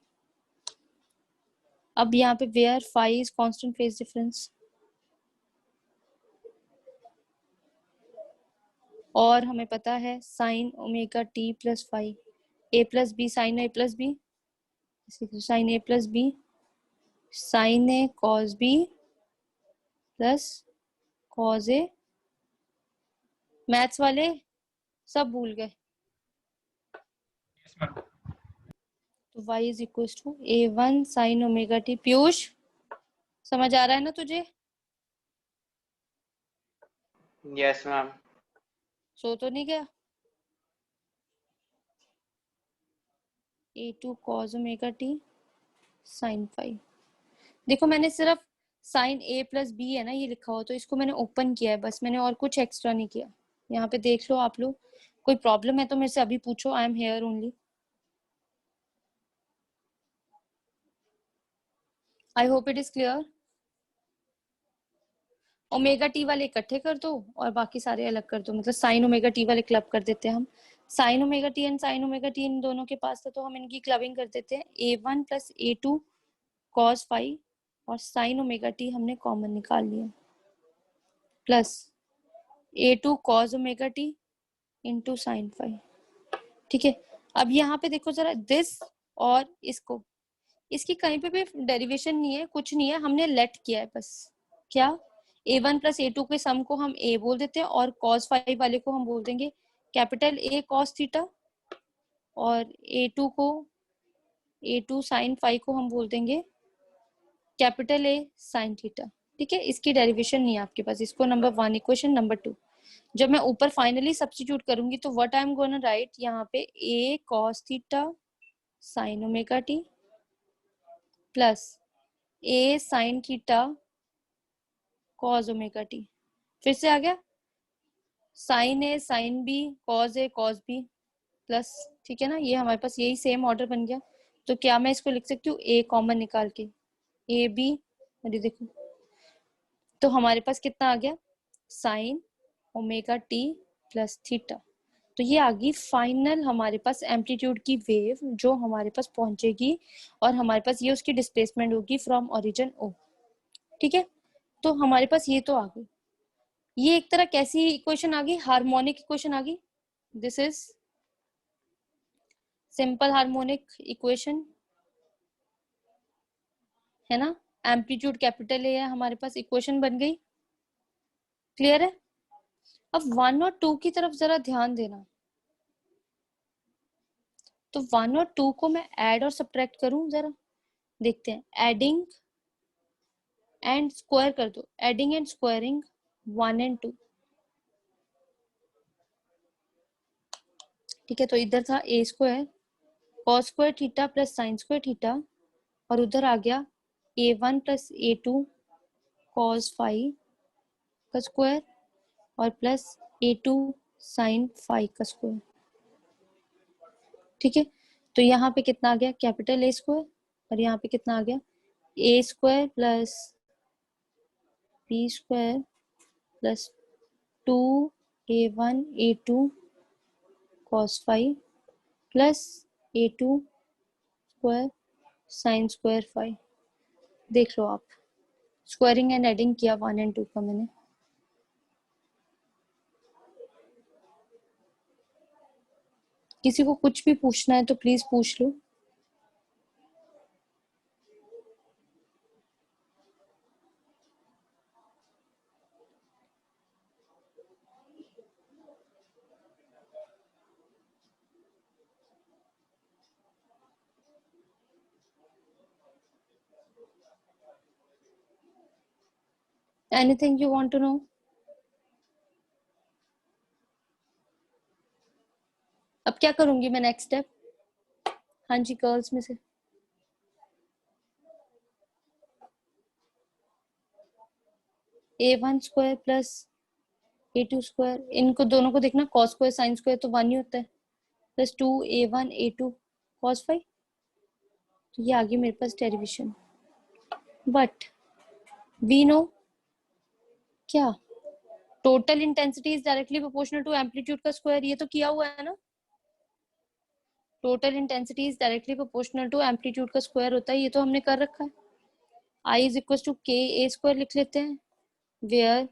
अब यहाँ पे where phi is constant phase difference, और हमें पता है sine omega t plus phi, A plus B sine A plus B, sine A plus B sine A cos B plus cos A. Maths वाले सब भूल गए। Yes ma'am. तो y is equal to A1 sine omega T. Piyush समझ आ रहा है ना तुझे? Yes ma'am. सो तो नहीं गया? A2 cos omega T sine phi. देखो मैंने सिर्फ साइन A प्लस बी है ना ये लिखा हो, तो इसको मैंने ओपन किया है बस, मैंने और कुछ एक्स्ट्रा नहीं किया। यहाँ पे देख लो आप लोग, कोई प्रॉब्लम है तो मेरे से अभी पूछो, I am here only. I hope it is clear. Omega t वाले इकट्ठे कर दो और बाकी सारे अलग कर दो, मतलब साइन ओमेगा टी वाले क्लब कर देते हैं हम। Sine omega t and sine omega t इन दोनों के पास था तो हम इनकी क्लबिंग कर देते हैं। A1 plus A2 cos phi और साइन ओमेगा टी हमने कॉमन निकाल लिया, plus A2 cos omega T into sine phi. ठीक है, अब यहाँ पे देखो जरा, दिस और इसको, इसकी कहीं पे भी डेरिवेशन नहीं है, कुछ नहीं है, हमने लेट किया है बस। क्या? A1 प्लस A2 के सम को हम A बोल देते हैं और cos फाई वाले को हम बोल देंगे कैपिटल A cos थीटा, और A2 साइन फाई को हम बोल देंगे कैपिटल A साइन थीटा। ठीक है, इसकी डेरिवेशन नहीं है आपके पास। इसको नंबर 1 इक्वेशन। नंबर 2, जब मैं ऊपर फाइनली सब्स्टिट्यूट करूंगी तो what I am gonna right यहाँ पे A cos theta sine omega t plus A sine theta cos omega T. फिर से आ गया sign A sine B cos A cos B plus, ठीक है ना, ये हमारे पास यही सेम ऑर्डर बन गया। तो क्या मैं इसको लिख सकती हूँ ए कॉमन निकाल के ए बी, अरे देखो, तो हमारे पास कितना आ गया sign omega t plus theta. तो ये आ गई फाइनल हमारे पास एम्पलीट्यूड की वेव जो हमारे पास पहुंचेगी, और हमारे पास ये उसकी डिस्प्लेसमेंट होगी फ्रॉम ओरिजिन ओ। ठीक है, तो हमारे पास ये तो आ गई। ये एक तरह कैसी इक्वेशन आ गई? हार्मोनिक इक्वेशन आ गई। This is simple harmonic equation, है ना। एम्पलीट्यूड कैपिटल ए है हमारे पास, इक्वेशन बन गई। क्लियर है? अब 1 और 2 की तरफ जरा ध्यान देना। तो 1 और 2 को मैं ऐड और सब्ट्रैक्ट करूं, जरा देखते हैं। एडिंग एंड स्क्वायर कर दो, एडिंग एंड स्क्वायरिंग 1 एंड 2। ठीक है, तो इधर था A square cos square theta plus sine square theta, और उधर आ गया A1 plus A2 cos phi का स्क्वायर और प्लस A2 साइन फाई का स्क्वायर। ठीक है, तो यहाँ पे कितना आ गया कैपिटल A स्क्वायर, और यहाँ पे कितना आ गया A square plus B square plus 2A1 A2 cos phi plus A2 square sine square phi. देख लो आप, स्क्वायरिंग एंड एडिंग किया 1 एंड 2 का मैंने। किसी को कुछ भी पूछना है तो प्लीज पूछ लो। Anything you want to know? अब क्या करूंगी मैं नेक्स्ट स्टेप? हाँ जी, गर्ल्स में से A1 square plus A2 square, इनको दोनों को देखना, कॉस स्क्वायर साइन स्क्वायर तो 1 ही होता है, plus 2A1 A2 cos phi. तो ये आ गई मेरे पास डेरिवेशन। बट वी नो क्या total intensity is directly proportional to amplitude का स्क्वायर, ये तो किया हुआ है ना। Total intensity is directly proportional to amplitude का स्क्वायर होता है, ये तो हमने कर रखा है। I इज इक्वल टू के ए स्क्वायर लिख लेते हैं, where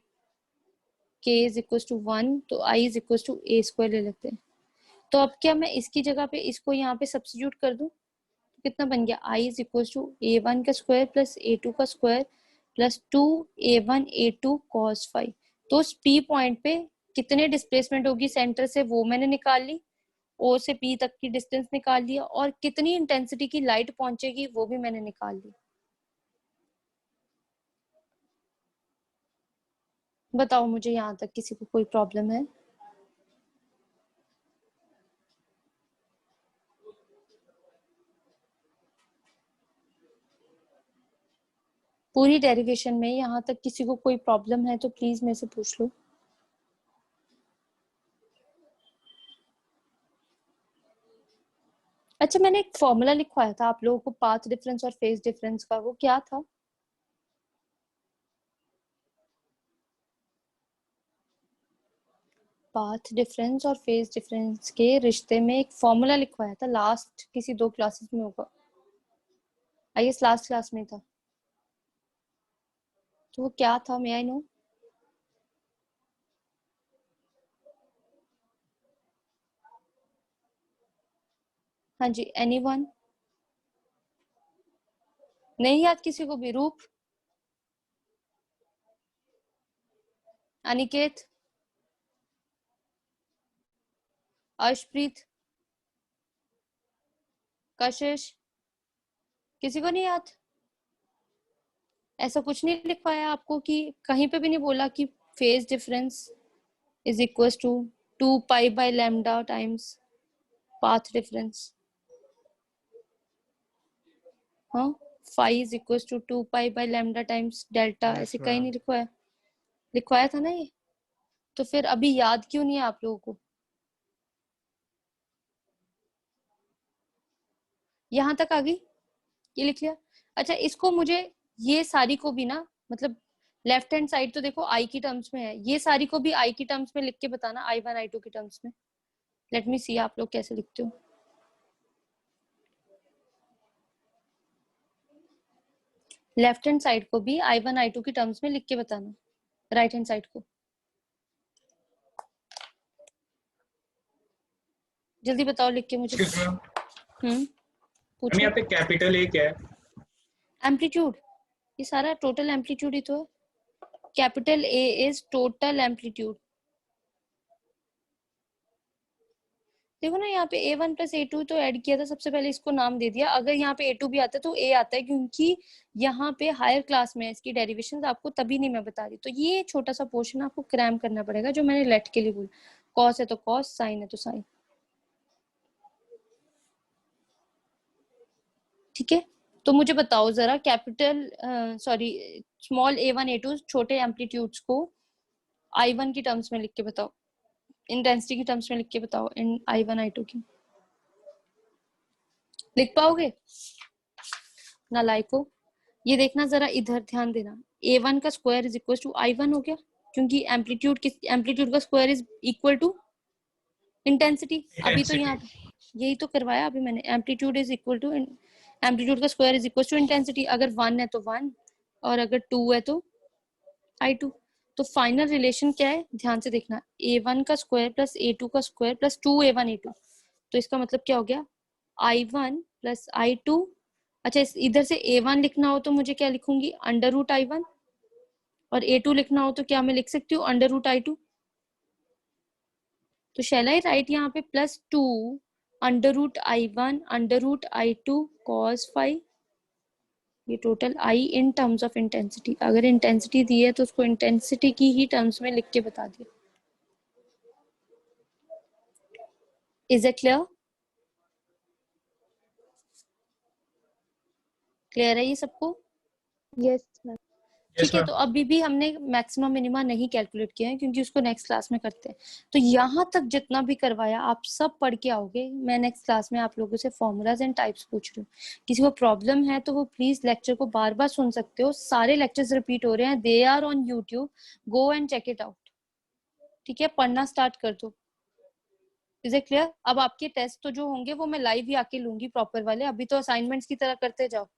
k is equal to 1, तो I is equal to A square ले लेते हैं। तो अब क्या मैं इसकी जगह पे इसको यहाँ पे सब्स्टिट्यूट कर दूं, तो कितना बन गया, I is equal to a1 का स्क्वायर प्लस a2 का square plus 2a1 a2 cos phi. तो उस P पॉइंट पे कितने डिस्प्लेसमेंट होगी सेंटर से वो मैंने निकाल ली, O से P तक की डिस्टेंस निकाल लिया, और कितनी इंटेंसिटी की लाइट पहुंचेगी वो भी मैंने निकाल ली। बताओ मुझे यहाँ तक किसी को कोई प्रॉब्लम है? पूरी डेरिवेशन में यहाँ तक किसी को कोई प्रॉब्लम है तो प्लीज मेरे से पूछ लो। अच्छा, मैंने एक फॉर्मूला लिखवाया था आप लोगों को पाथ डिफरेंस और फेज डिफरेंस का, वो क्या था? पाथ डिफरेंस और फेज डिफरेंस के रिश्ते में एक फॉर्मूला लिखवाया था, लास्ट किसी 2 क्लासेस में होगा, आई गेस लास्ट क्लास में था। तो वो क्या था, मे आई नो? हाँ जी, एनीवन? नहीं याद किसी को भी? रूप, अनिकेत, अर्शप्रीत, कशिश, किसी को नहीं याद? ऐसा कुछ नहीं लिखवाया आपको कि कहीं पे भी नहीं बोला कि phase difference is equal to 2 pi by lambda times path difference? हाँ, phi is equal to 2 pi by lambda times delta, ऐसे कहीं नहीं लिखवाया? लिखवाया था ना ये, तो फिर अभी याद क्यों नहीं है आप लोगों को? यहाँ तक आ गई, ये लिख लिया। अच्छा, इसको मुझे ये सारी को भी ना, मतलब लेफ्ट हैंड साइड तो देखो आई की टर्म्स में है, ये सारी को भी आई की टर्म्स में लिख के बताना, I1 I2 की टर्म्स में। लेट मी सी आप लोग कैसे लिखते हो। लेफ्ट हैंड साइड को भी I1 I2 की टर्म्स में लिख के बताना, राइट हैंड साइड को। जल्दी बताओ लिख के मुझे। पूछो। यहाँ पे कैपिटल ए क्या है? एम्पलीट्यूड, ये सारा टोटल एम्पलीट्यूड ही तो है। Capital A is total amplitude. देखो ना, यहाँ पे A1 प्लस A2 तो ऐड किया था, सबसे पहले इसको नाम दे दिया। अगर यहाँ पे A2 भी आता है तो A आता है, क्योंकि यहाँ पे हायर क्लास में इसकी डेरिवेशंस आपको तभी नहीं मैं बता रही। तो ये छोटा सा पोर्शन आपको क्रैम करना पड़ेगा, जो मैंने लेट के लिए बोला। कॉस है तो कॉस, साइन है तो साइन, ठीक है। तो मुझे बताओ जरा, capital sorry small A1 A2 छोटे एम्पलीट्यूड्स को I1 की टर्म्स में लिख के बताओ, इंटेंसिटी की टर्म्स में लिख के बताओ, इन I1 I2 की। लिख पाओगे ना लाइको? ये देखना जरा, इधर ध्यान देना। A1 का square is equal to I1 हो गया, क्योंकि एम्पलीट्यूड का square is equal to intensity. अभी तो यहाँ यही तो करवाया अभी मैंने, amplitude is equal to amplitude का square is equal to intensity. अगर 1 है तो 1, और अगर 2 है तो I2। तो फाइनल रिलेशन क्या है, ध्यान से देखना, A1 का स्क्वायर प्लस A2 का स्क्वायर प्लस 2A1 A2। तो इसका मतलब क्या हो गया, I1 प्लस I2। अच्छा, इधर से A1 लिखना हो तो मुझे क्या लिखूंगी, अंडर रूट I1, और A2 लिखना हो तो क्या मैं लिख सकती हूँ, अंडर रूट I2। तो शैल आई राइट यहाँ पे plus 2 under root I1 under root I2 cos phi, ये total I in terms of intensity. अगर इंटेंसिटी दी है तो उसको इंटेंसिटी की ही टर्म्स में लिख के बता दिया। Is it clear? क्लियर है ये सबको? Yes, ma'am. ठीक है। तो अभी भी हमने मैक्सिमम मिनिमा नहीं कैलकुलेट किया है, क्योंकि उसको नेक्स्ट क्लास में करते हैं। तो यहाँ तक जितना भी करवाया आप सब पढ़ के आओगे। मैं नेक्स्ट क्लास में आप लोगों से फॉर्मूलाज एंड टाइप्स पूछ रही हूँ। किसी को प्रॉब्लम है तो वो प्लीज लेक्चर को बार बार सुन सकते हो, सारे लेक्चर्स रिपीट हो रहे हैं, they are on YouTube, go and check it out. ठीक है, पढ़ना स्टार्ट कर दो। Is it clear? अब आपके टेस्ट तो जो होंगे वो मैं लाइव ही आके लूंगी प्रॉपर वाले, अभी तो असाइनमेंट्स की तरह करते जाओ।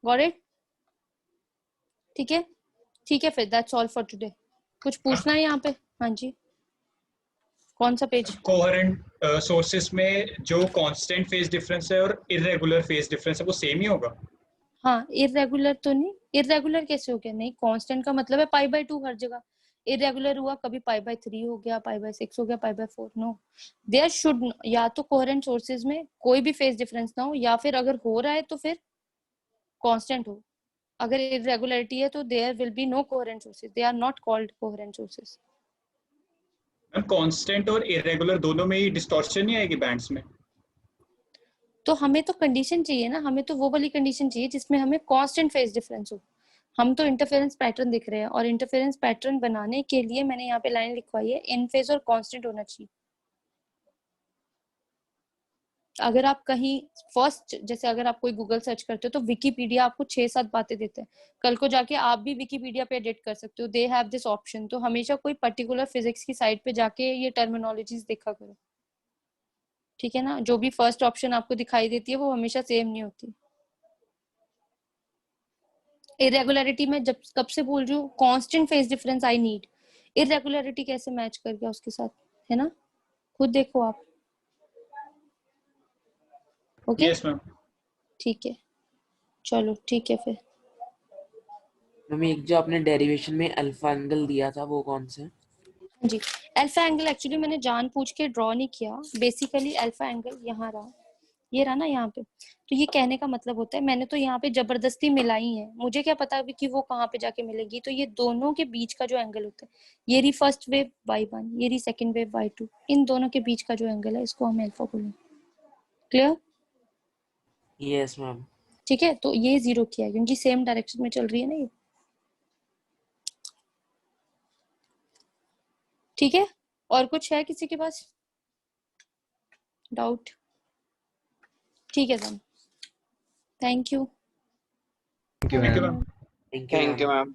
Got it? ठीक है, ठीक है, फिर दैट्स ऑल फॉर टुडे। कुछ पूछना है यहाँ पे? हाँ जी, कौन सा पेज? कोहेरेंट सोर्सेस में जो कांस्टेंट फेज डिफरेंस है और इरेगुलर फेज डिफरेंस है वो सेम ही होगा? हाँ, इरेगुलर तो नहीं, इरेगुलर कैसे हो गया? नहीं, कांस्टेंट का मतलब है π/2 हर जगह। इरेगुलर हुआ कभी π/3 हो गया, π/6 हो गया, π/4। नो, देयर शुड, या तो कोहेरेंट सोर्सेज में कोई भी फेज डिफरेंस ना हो, या फिर अगर हो रहा है तो फिर कांस्टेंट हो। अगर इरेगुलरिटी है तो there will be no coherent sources, they are not called coherent sources. Ma'am constant और इरेगुलर दोनों में ही डिस्टॉर्शन नहीं आएगी बैंड्स में? तो हमें तो कंडीशन चाहिए ना, हमें तो वो वाली कंडीशन चाहिए जिसमें हमें कांस्टेंट फेज डिफरेंस हो। हम तो इंटरफेरेंस पैटर्न दिख रहे हैं, और इंटरफेरेंस पैटर्न बनाने के लिए मैंने यहाँ पे लाइन लिखवाई है, इन फेज और कांस्टेंट होना चाहिए। अगर आप कहीं फर्स्ट, जैसे अगर आप कोई गूगल सर्च करते हो तो विकिपीडिया आपको 6-7 बातें देते हैं, कल को जाके आप भी विकिपीडिया पे एडिट कर सकते हो, दे हैव दिस ऑप्शन। तो हमेशा कोई पर्टिकुलर फिजिक्स की साइट पे जाके ये टर्मिनोलॉजीज देखा करो, ठीक है ना? जो भी फर्स्ट ऑप्शन आपको दिखाई देती है वो हमेशा सेम नहीं होती। इरेगुलरिटी में जब कब से बोल रही हूँ, constant phase difference I need. Irregularity कैसे मैच कर गया उसके साथ, है ना? खुद देखो आप। Okay, yes ma'am. ठीक है, चलो ठीक है फिर। मैम एक जो आपने डेरिवेशन में अल्फा एंगल दिया था वो कौन सा है? जी, अल्फा एंगल एक्चुअली मैंने जानबूझ के ड्रॉ नहीं किया। बेसिकली अल्फा एंगल यहाँ रहा, ये रहा ना यहाँ पे। तो ये कहने का मतलब होता है, मैंने तो यहाँ पे जबरदस्ती मिलाई है, मुझे क्या पता अभी कि वो कहाँ पे जाके मिलेगी। तो ये दोनों के बीच का जो एंगल होता है, ये रही फर्स्ट वेव y1, ये रही सेकंड वेव y2, इन दोनों के बीच का जो एंगल है इसको हम अल्फा बोलेंगे। क्लियर? Yes ma'am. ठीक है, तो ये 0 किया है क्योंकि सेम डायरेक्शन में चल रही है ना ये। ठीक है, और कुछ है किसी के पास डाउट? ठीक है sir, thank you. Thank you, thank you ma'am. Ma'am. Thank you thank you ma'am. Ma'am.